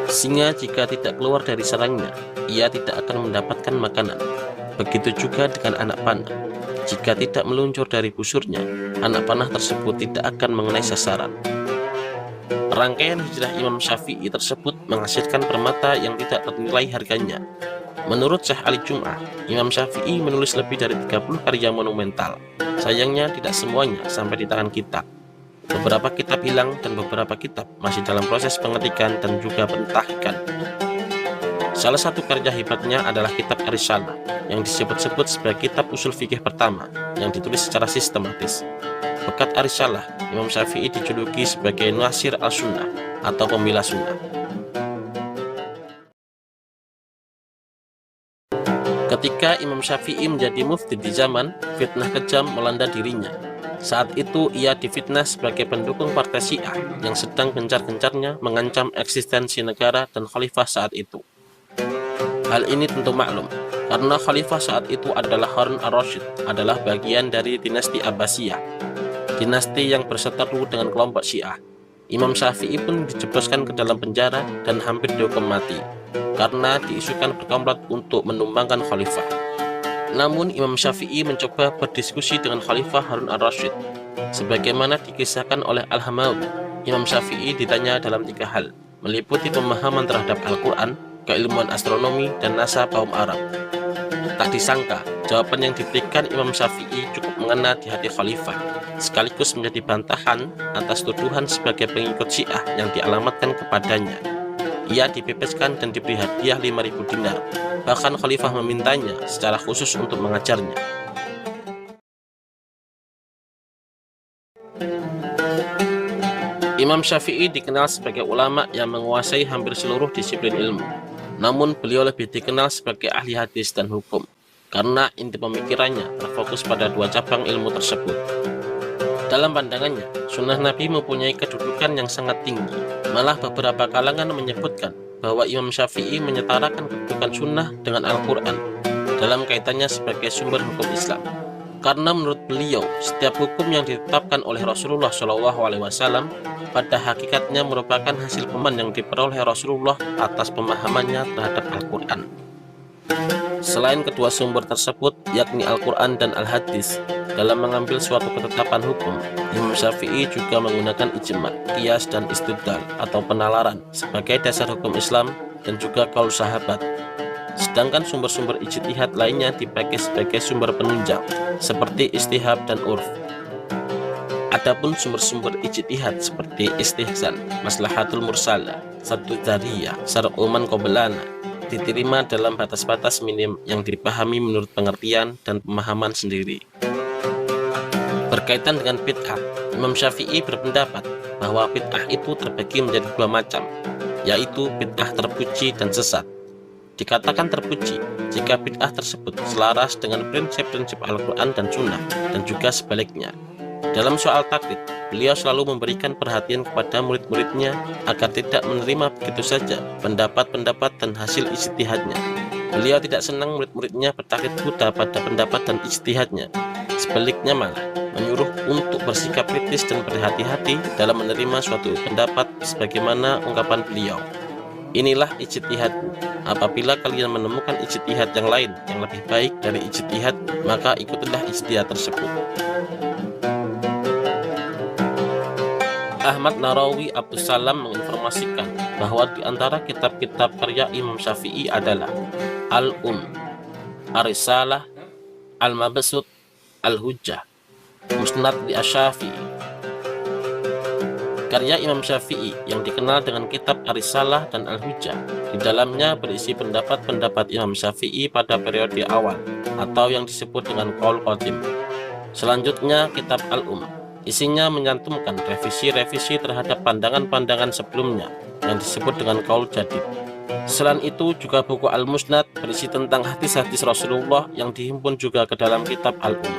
Singa jika tidak keluar dari sarangnya, ia tidak akan mendapatkan makanan. Begitu juga dengan anak panah. Jika tidak meluncur dari busurnya, anak panah tersebut tidak akan mengenai sasaran." Rangkaian hijrah Imam Syafi'i tersebut menghasilkan permata yang tidak ternilai harganya. Menurut Syekh Ali Jum'ah, Imam Syafi'i menulis lebih dari 30 karya monumental. Sayangnya tidak semuanya sampai di tangan kita. Beberapa kitab hilang dan beberapa kitab masih dalam proses pengetikan dan juga pentahqiqan. Salah satu karya hebatnya adalah kitab Ar-Risalah yang disebut-sebut sebagai kitab usul fikih pertama yang ditulis secara sistematis. Berkat Ar-Risalah, Imam Syafi'i dijuluki sebagai Nasir al-Sunnah atau pembela sunnah. Ketika Imam Syafi'i menjadi mufti di zaman, fitnah kejam melanda dirinya. Saat itu ia difitnah sebagai pendukung partai Syiah yang sedang gencar-gencarnya mengancam eksistensi negara dan khalifah saat itu. Hal ini tentu maklum, karena khalifah saat itu adalah Harun ar-Rasyid, adalah bagian dari dinasti Abbasiyah, dinasti yang berseteru dengan kelompok Syiah. Imam Syafi'i pun dijebloskan ke dalam penjara dan hampir dihukum mati, karena diisukan berkomplot untuk menumbangkan khalifah. Namun Imam Syafi'i mencoba berdiskusi dengan Khalifah Harun al-Rasyid. Sebagaimana dikisahkan oleh Al-Hamawi, Imam Syafi'i ditanya dalam 3 hal, meliputi pemahaman terhadap Al-Quran, keilmuan astronomi, dan NASA kaum Arab. Tak disangka, jawaban yang diberikan Imam Syafi'i cukup mengena di hati Khalifah, sekaligus menjadi bantahan atas tuduhan sebagai pengikut Syiah yang dialamatkan kepadanya. Ia dibebaskan dan diberi hadiah 5.000 dinar. Bahkan Khalifah memintanya secara khusus untuk mengajarnya. Imam Syafi'i dikenal sebagai ulama yang menguasai hampir seluruh disiplin ilmu. Namun beliau lebih dikenal sebagai ahli hadis dan hukum, karena inti pemikirannya terfokus pada 2 cabang ilmu tersebut. Dalam pandangannya, sunnah Nabi mempunyai kedudukan yang sangat tinggi. Malah beberapa kalangan menyebutkan bahwa Imam Syafi'i menyetarakan kedudukan sunnah dengan Al-Quran dalam kaitannya sebagai sumber hukum Islam. Karena menurut beliau, setiap hukum yang ditetapkan oleh Rasulullah SAW pada hakikatnya merupakan hasil peman yang diperoleh Rasulullah atas pemahamannya terhadap Al-Quran. Selain kedua sumber tersebut, yakni Al-Quran dan Al-Hadis, dalam mengambil suatu ketetapan hukum, Imam Syafi'i juga menggunakan ijma', qiyas, dan istidlal atau penalaran sebagai dasar hukum Islam dan juga qaul sahabat. Sedangkan sumber-sumber ijtihad lainnya dipakai sebagai sumber penunjang, seperti istihab dan urf. Adapun sumber-sumber ijtihad seperti istihsan, maslahatul mursalah, saddu dzariyah, syar'u man qablana diterima dalam batas-batas minim yang dipahami menurut pengertian dan pemahaman sendiri. Berkaitan dengan bid'ah, Imam Syafi'i berpendapat bahwa bid'ah itu terbagi menjadi 2 macam, yaitu bid'ah terpuji dan sesat. Dikatakan terpuji jika bid'ah tersebut selaras dengan prinsip-prinsip Al-Quran dan Sunnah, dan juga sebaliknya. Dalam soal taklid, beliau selalu memberikan perhatian kepada murid-muridnya agar tidak menerima begitu saja pendapat-pendapat dan hasil ijtihadnya. Beliau tidak senang murid-muridnya bertaklid buta pada pendapat dan ijtihadnya. Sebaliknya malah menyuruh untuk bersikap kritis dan berhati-hati dalam menerima suatu pendapat sebagaimana ungkapan beliau, "Inilah ijtihadku. Apabila kalian menemukan ijtihad yang lain yang lebih baik dari ijtihad, maka ikutilah ijtihad tersebut." Ahmad Narawi Abdus Salam menginformasikan bahwa di antara kitab-kitab karya Imam Syafi'i adalah Ar-Risalah, Al-Mabsut, Al-Hujjah, Musnad li Asy-Syafi'i. Karya Imam Syafi'i yang dikenal dengan kitab Ar-Risalah dan Al-Hujjah, di dalamnya berisi pendapat-pendapat Imam Syafi'i pada periode awal atau yang disebut dengan Qaul Qadim. Selanjutnya kitab Al-Um, isinya menyantumkan revisi-revisi terhadap pandangan-pandangan sebelumnya yang disebut dengan Qaul Jadid. Selain itu juga buku Al-Musnad berisi tentang hadis-hadis Rasulullah yang dihimpun juga ke dalam kitab Al-Um.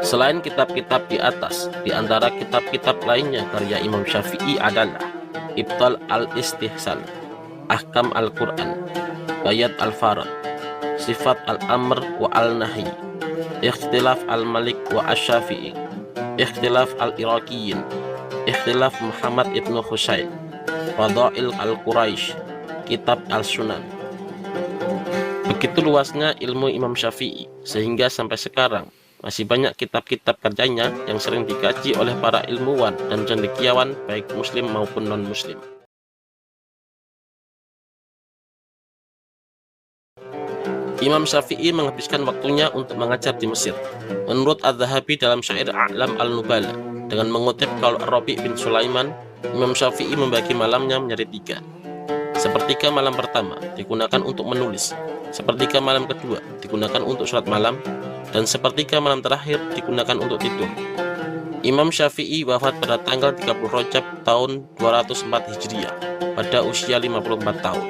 Selain kitab-kitab di atas, di antara kitab-kitab lainnya karya Imam Syafi'i adalah Ibtal al-Istihsan, Ahkam Al-Quran, Bayat Al-Farad, Sifat Al-Amr wa Al-Nahi, Ikhtilaf Al-Malik wa Asy-Syafi'i, Ikhtilaf Al-Iraqiyin, Ikhtilaf Muhammad ibn Husain, Fadail Al-Quraisy, Kitab Al-Sunan. Begitu luasnya ilmu Imam Syafi'i, sehingga sampai sekarang masih banyak kitab-kitab karyanya yang sering dikaji oleh para ilmuwan dan cendekiawan baik muslim maupun non-muslim. Imam Syafi'i menghabiskan waktunya untuk mengajar di Mesir. Menurut Az-Zahabi dalam syair A'lam Al-Nubala, dengan mengutip qaul Rabi' bin Sulaiman, Imam Syafi'i membagi malamnya menjadi 3. Sepertiga malam pertama digunakan untuk menulis, sepertiga malam kedua digunakan untuk sholat malam, dan sepertiga malam terakhir digunakan untuk tidur. Imam Syafi'i wafat pada tanggal 30 Rajab tahun 204 Hijriah pada usia 54 tahun.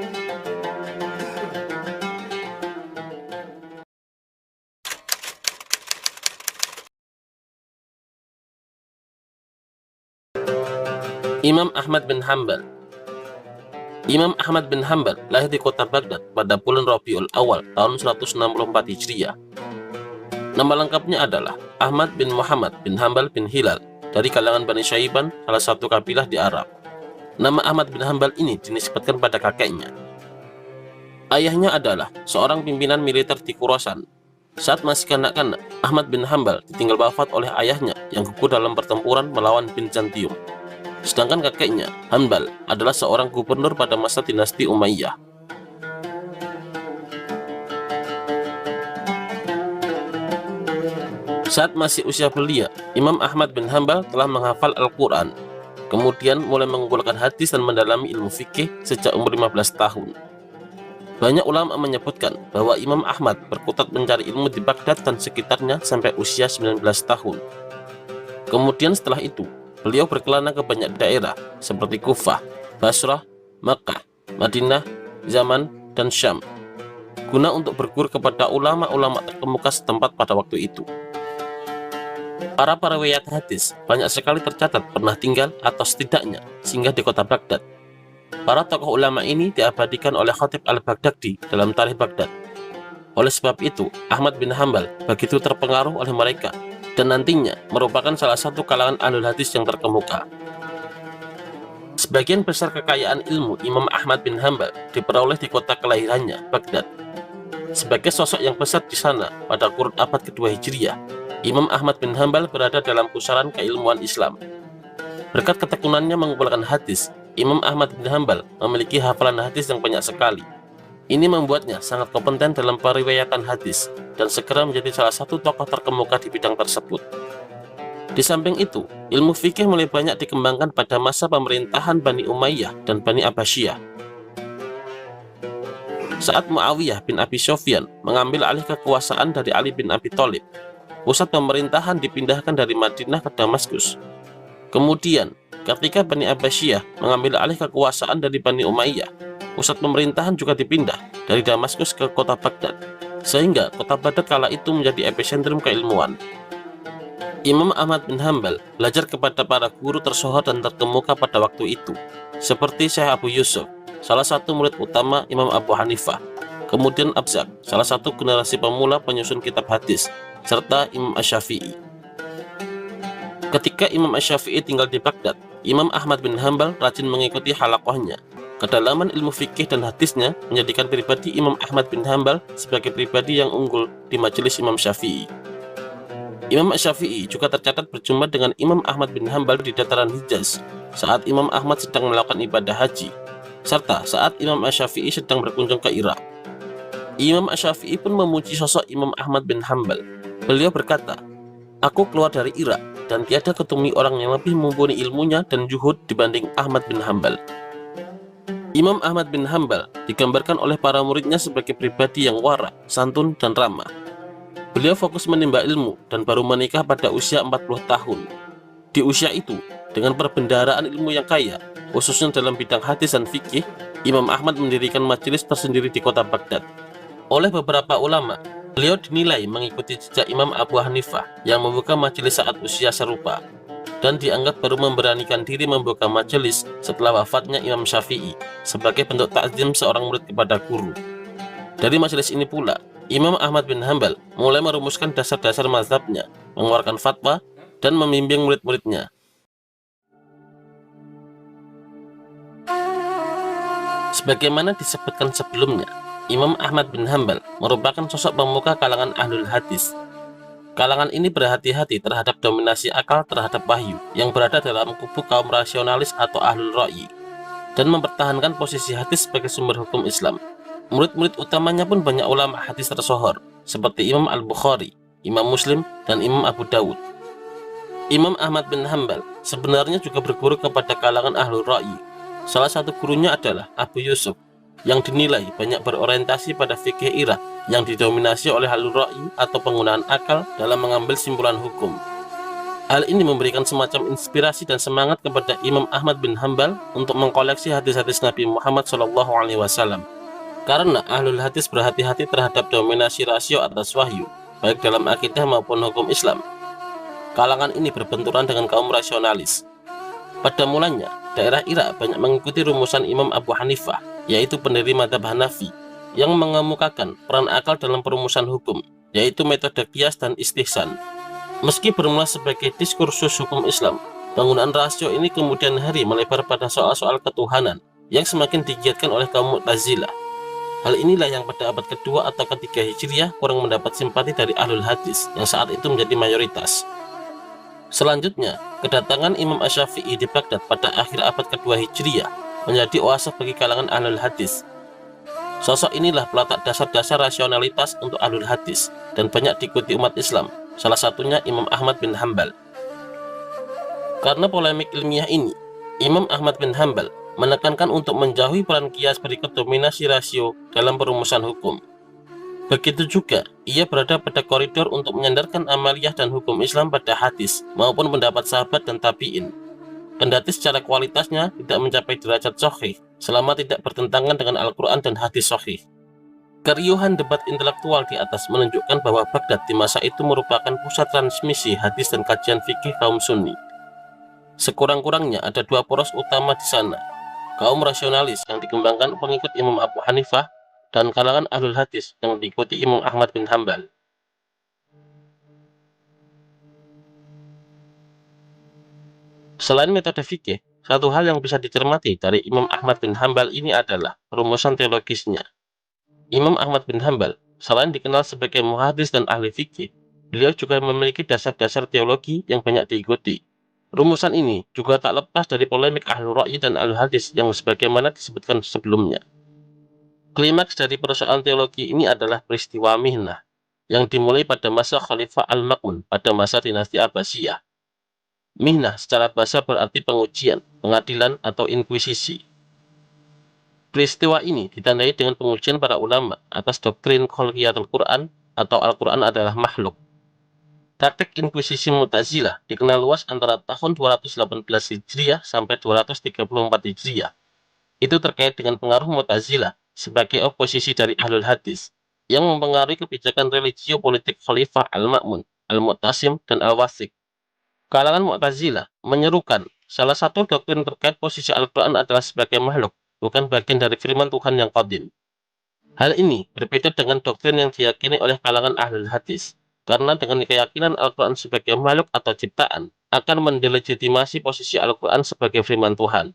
Imam Ahmad bin Hanbal. Imam Ahmad bin Hanbal lahir di kota Baghdad pada bulan Rabiul Awal tahun 164 Hijriah. Nama lengkapnya adalah Ahmad bin Muhammad bin Hanbal bin Hilal, dari kalangan Bani Syaiban, salah satu kabilah di Arab. Nama Ahmad bin Hanbal ini dinisbatkan pada kakeknya. Ayahnya adalah seorang pimpinan militer di Khurasan. Saat masih kanak-kanak, Ahmad bin Hambal ditinggal wafat oleh ayahnya yang gugur dalam pertempuran melawan Bizantium. Sedangkan kakeknya, Hanbal, adalah seorang gubernur pada masa dinasti Umayyah. Saat masih usia belia, Imam Ahmad bin Hambal telah menghafal Al-Quran. Kemudian mulai mengumpulkan hadis dan mendalami ilmu fikih sejak umur 15 tahun. Banyak ulama menyebutkan bahwa Imam Ahmad berkutat mencari ilmu di Baghdad dan sekitarnya sampai usia 19 tahun. Kemudian setelah itu, beliau berkelana ke banyak daerah seperti Kufah, Basrah, Makkah, Madinah, Yaman, dan Syam, guna untuk berguru kepada ulama-ulama terkemuka setempat pada waktu itu. Para perawiat hadis banyak sekali tercatat pernah tinggal atau setidaknya singgah di kota Baghdad. Para tokoh ulama ini diabadikan oleh Khatib al-Baghdadi dalam Tarikh Baghdad. Oleh sebab itu, Ahmad bin Hambal begitu terpengaruh oleh mereka dan nantinya merupakan salah satu kalangan ahlul hadis yang terkemuka. Sebagian besar kekayaan ilmu Imam Ahmad bin Hambal diperoleh di kota kelahirannya, Baghdad. Sebagai sosok yang besar di sana pada kurun abad kedua Hijriah, Imam Ahmad bin Hambal berada dalam pusaran keilmuan Islam. Berkat ketekunannya mengumpulkan hadis, Imam Ahmad bin Hambal memiliki hafalan hadis yang banyak sekali. Ini membuatnya sangat kompeten dalam periwayatan hadis dan segera menjadi salah satu tokoh terkemuka di bidang tersebut. Di samping itu, ilmu fikih mulai banyak dikembangkan pada masa pemerintahan Bani Umayyah dan Bani Abbasiyah. Saat Muawiyah bin Abi Sufyan mengambil alih kekuasaan dari Ali bin Abi Thalib, pusat pemerintahan dipindahkan dari Madinah ke Damaskus. Kemudian, ketika Bani Abbasiyah mengambil alih kekuasaan dari Bani Umayyah, pusat pemerintahan juga dipindah dari Damaskus ke kota Baghdad, sehingga kota Baghdad kala itu menjadi epicentrum keilmuan. Imam Ahmad bin Hambal belajar kepada para guru tersohor dan terkemuka pada waktu itu, seperti Syekh Abu Yusuf, salah satu murid utama Imam Abu Hanifah, kemudian Abzak, salah satu generasi pemula penyusun kitab hadis, serta Imam Asy-Syafi'i. Ketika Imam Asy-Syafi'i tinggal di Baghdad, Imam Ahmad bin Hambal rajin mengikuti halakohnya. Kedalaman ilmu fikih dan hadisnya menjadikan pribadi Imam Ahmad bin Hambal sebagai pribadi yang unggul di majelis Imam Syafi'i. Imam Asy-Syafi'i juga tercatat berjumpa dengan Imam Ahmad bin Hambal di dataran Hijaz saat Imam Ahmad sedang melakukan ibadah haji, serta saat Imam Asy-Syafi'i sedang berkunjung ke Irak. Imam Asy-Syafi'i pun memuji sosok Imam Ahmad bin Hambal. Beliau berkata, "Aku keluar dari Irak dan tiada ketemui orang yang lebih mumpuni ilmunya dan juhud dibanding Ahmad bin Hambal." Imam Ahmad bin Hambal digambarkan oleh para muridnya sebagai pribadi yang wara, santun, dan ramah. Beliau fokus menimba ilmu dan baru menikah pada usia 40 tahun. Di usia itu, dengan perbendaharaan ilmu yang kaya, khususnya dalam bidang hadis dan fikih, Imam Ahmad mendirikan majelis tersendiri di kota Baghdad. Oleh beberapa ulama, beliau dinilai mengikuti jejak Imam Abu Hanifah yang membuka majelis saat usia serupa, dan dianggap baru memberanikan diri membuka majelis setelah wafatnya Imam Syafi'i sebagai bentuk takzim seorang murid kepada guru. Dari majelis ini pula, Imam Ahmad bin Hambal mulai merumuskan dasar-dasar mazhabnya, mengeluarkan fatwa, dan membimbing murid-muridnya. Sebagaimana disebutkan sebelumnya, Imam Ahmad bin Hambal merupakan sosok pemuka kalangan ahlul hadis. Kalangan ini berhati-hati terhadap dominasi akal terhadap wahyu yang berada dalam kubu kaum rasionalis atau ahlul ra'yi, dan mempertahankan posisi hadis sebagai sumber hukum Islam. Murid-murid utamanya pun banyak ulama hadis tersohor, seperti Imam Al-Bukhari, Imam Muslim, dan Imam Abu Dawud. Imam Ahmad bin Hambal sebenarnya juga berguru kepada kalangan ahlul ra'yi. Salah satu gurunya adalah Abu Yusuf, yang dinilai banyak berorientasi pada fikih Irak yang didominasi oleh ahlul ra'yi atau penggunaan akal dalam mengambil simpulan hukum. Hal ini memberikan semacam inspirasi dan semangat kepada Imam Ahmad bin Hambal untuk mengkoleksi hadis-hadis Nabi Muhammad SAW. Karena ahlul hadis berhati-hati terhadap dominasi rasio atas wahyu, baik dalam akidah maupun hukum Islam. Kalangan ini berbenturan dengan kaum rasionalis. Pada mulanya, daerah Irak banyak mengikuti rumusan Imam Abu Hanifah, yaitu pendiri mazhab Hanafi, yang mengemukakan peran akal dalam perumusan hukum, yaitu metode qiyas dan istihsan. Meski bermula sebagai diskursus hukum Islam, penggunaan rasio ini kemudian hari melebar pada soal-soal ketuhanan yang semakin digiatkan oleh kaum Mu'tazilah. Hal inilah yang pada abad kedua atau ketiga Hijriah kurang mendapat simpati dari ahlul hadis yang saat itu menjadi mayoritas. Selanjutnya, kedatangan Imam Asy-Syafi'i di Baghdad pada akhir abad kedua Hijriah menjadi oase bagi kalangan ahlul hadis. Sosok inilah peletak dasar-dasar rasionalitas untuk ahlul hadis dan banyak diikuti umat Islam, salah satunya Imam Ahmad bin Hambal. Karena polemik ilmiah ini, Imam Ahmad bin Hambal menekankan untuk menjauhi peran kias berikut dominasi rasio dalam perumusan hukum. Begitu juga, ia berada pada koridor untuk menyandarkan amaliyah dan hukum Islam pada hadis maupun pendapat sahabat dan tabi'in. Kendati secara kualitasnya tidak mencapai derajat sahih selama tidak bertentangan dengan Al-Quran dan hadis sahih. Keriuhan debat intelektual di atas menunjukkan bahwa Baghdad di masa itu merupakan pusat transmisi hadis dan kajian fikih kaum Sunni. Sekurang-kurangnya ada dua poros utama di sana, kaum rasionalis yang dikembangkan pengikut Imam Abu Hanifah dan kalangan ahlul hadis yang diikuti Imam Ahmad bin Hambal. Selain metode fikih, satu hal yang bisa dicermati dari Imam Ahmad bin Hambal ini adalah rumusan teologisnya. Imam Ahmad bin Hambal, selain dikenal sebagai muhadis dan ahli fikih, beliau juga memiliki dasar-dasar teologi yang banyak diikuti. Rumusan ini juga tak lepas dari polemik ahlul ra'yi dan ahlul hadis yang sebagaimana disebutkan sebelumnya. Klimaks dari persoalan teologi ini adalah peristiwa Mihnah, yang dimulai pada masa Khalifah Al-Ma'mun pada masa dinasti Abbasiyah. Mihnah secara bahasa berarti pengujian, pengadilan, atau inkuisisi. Peristiwa ini ditandai dengan pengujian para ulama atas doktrin khalqiyatul Quran atau Al-Quran adalah makhluk. Taktik inkuisisi Mu'tazilah dikenal luas antara tahun 218 Hijriah sampai 234 Hijriah. Itu terkait dengan pengaruh Mu'tazilah sebagai oposisi dari ahlul hadis yang mempengaruhi kebijakan religio politik Khalifah Al-Ma'mun, Al-Mu'tasim, dan Al-Wathiq. Kalangan Mu'tazilah menyerukan salah satu doktrin terkait posisi Al-Quran adalah sebagai makhluk, bukan bagian dari firman Tuhan yang qadim. Hal ini berbeda dengan doktrin yang diyakini oleh kalangan ahlul hadis, karena dengan keyakinan Al-Quran sebagai makhluk atau ciptaan akan mendelegitimasi posisi Al-Quran sebagai firman Tuhan.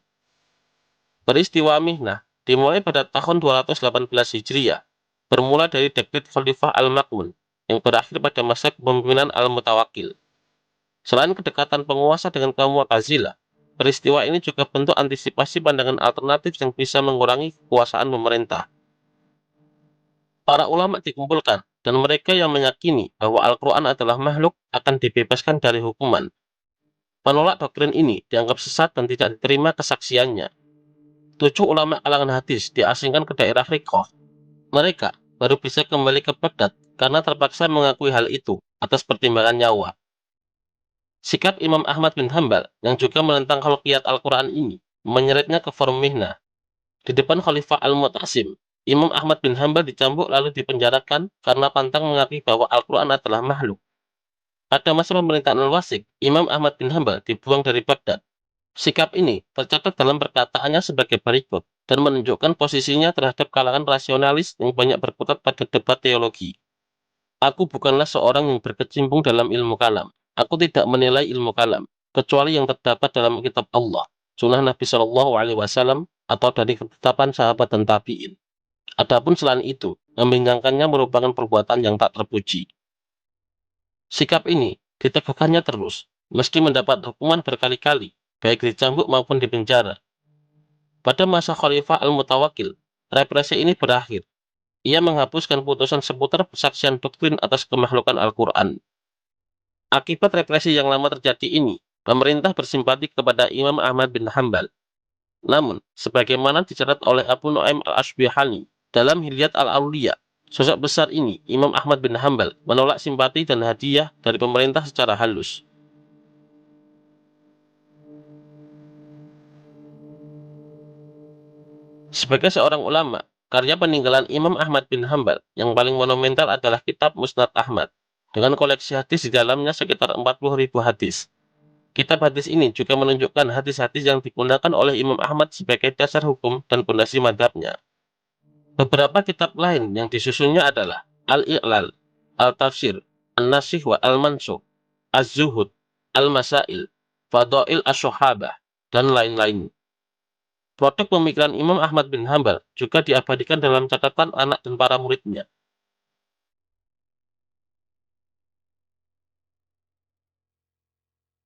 Peristiwa Mihnah dimulai pada tahun 218 Hijriah, bermula dari dekret Khalifah Al-Ma'mun yang berakhir pada masa kepemimpinan Al-Mutawakkil. Selain kedekatan penguasa dengan kaum Mu'tazilah, peristiwa ini juga bentuk antisipasi pandangan alternatif yang bisa mengurangi kekuasaan pemerintah. Para ulama dikumpulkan, dan mereka yang meyakini bahwa Al-Quran adalah makhluk akan dibebaskan dari hukuman. Penolak doktrin ini dianggap sesat dan tidak diterima kesaksiannya. 7 ulama kalangan hadis diasingkan ke daerah Riqah. Mereka baru bisa kembali ke Baghdad karena terpaksa mengakui hal itu atas pertimbangan nyawa. Sikap Imam Ahmad bin Hambal yang juga menentang khalqiyat Al-Quran ini menyeretnya ke forum Mihnah. Di depan Khalifah Al-Mu'tasim, Imam Ahmad bin Hambal dicambuk lalu dipenjarakan karena pantang mengakui bahwa Al-Quran adalah makhluk. Pada masa pemerintahan Al-Wathiq, Imam Ahmad bin Hambal dibuang dari Baghdad. Sikap ini tercatat dalam perkataannya sebagai berikut dan menunjukkan posisinya terhadap kalangan rasionalis yang banyak berkutat pada debat teologi. Aku bukanlah seorang yang berkecimpung dalam ilmu kalam. Aku tidak menilai ilmu kalam, kecuali yang terdapat dalam kitab Allah, sunnah Nabi Shallallahu Alaihi Wasallam, atau dari ketetapan sahabat dan tabi'in. Adapun selain itu, membincangkannya merupakan perbuatan yang tak terpuji. Sikap ini diteguhkannya terus, meski mendapat hukuman berkali-kali, baik dicambuk maupun dipenjara. Pada masa Khalifah Al-Mutawakkil, represi ini berakhir. Ia menghapuskan putusan seputar persaksian doktrin atas kemakhlukan Al-Quran. Akibat represi yang lama terjadi ini, pemerintah bersimpati kepada Imam Ahmad bin Hambal. Namun, sebagaimana dicatat oleh Abu Nu'aim Al-Ashbihani dalam Hilyat Al-Awliya, sosok besar ini, Imam Ahmad bin Hambal, menolak simpati dan hadiah dari pemerintah secara halus. Sebagai seorang ulama, karya peninggalan Imam Ahmad bin Hambal yang paling monumental adalah kitab Musnad Ahmad, dengan koleksi hadis di dalamnya sekitar 40.000 hadis. Kitab hadis ini juga menunjukkan hadis-hadis yang digunakan oleh Imam Ahmad sebagai dasar hukum dan fondasi madhabnya. Beberapa kitab lain yang disusunnya adalah Al-I'lal, Al-Tafsir, An-Nasikh wa Al-Mansukh, Az-Zuhud, Al-Masail, Fadail Ash-Shahabah, dan lain-lain. Produk pemikiran Imam Ahmad bin Hambal juga diabadikan dalam catatan anak dan para muridnya.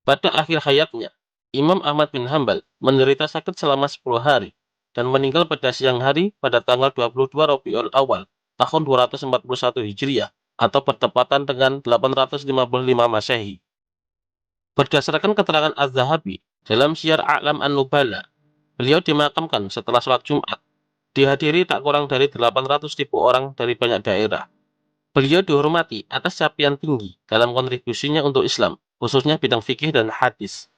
Pada akhir hayatnya, Imam Ahmad bin Hambal menderita sakit selama 10 hari dan meninggal pada siang hari pada tanggal 22 Rabiul Awal tahun 241 Hijriah atau bertepatan dengan 855 Masehi. Berdasarkan keterangan Az-Zahabi dalam Syiar A'lam An-Nubala, beliau dimakamkan setelah sholat Jumat, dihadiri tak kurang dari 800.000 orang dari banyak daerah. Beliau dihormati atas capaian tinggi dalam kontribusinya untuk Islam, khususnya bidang fikih dan hadis.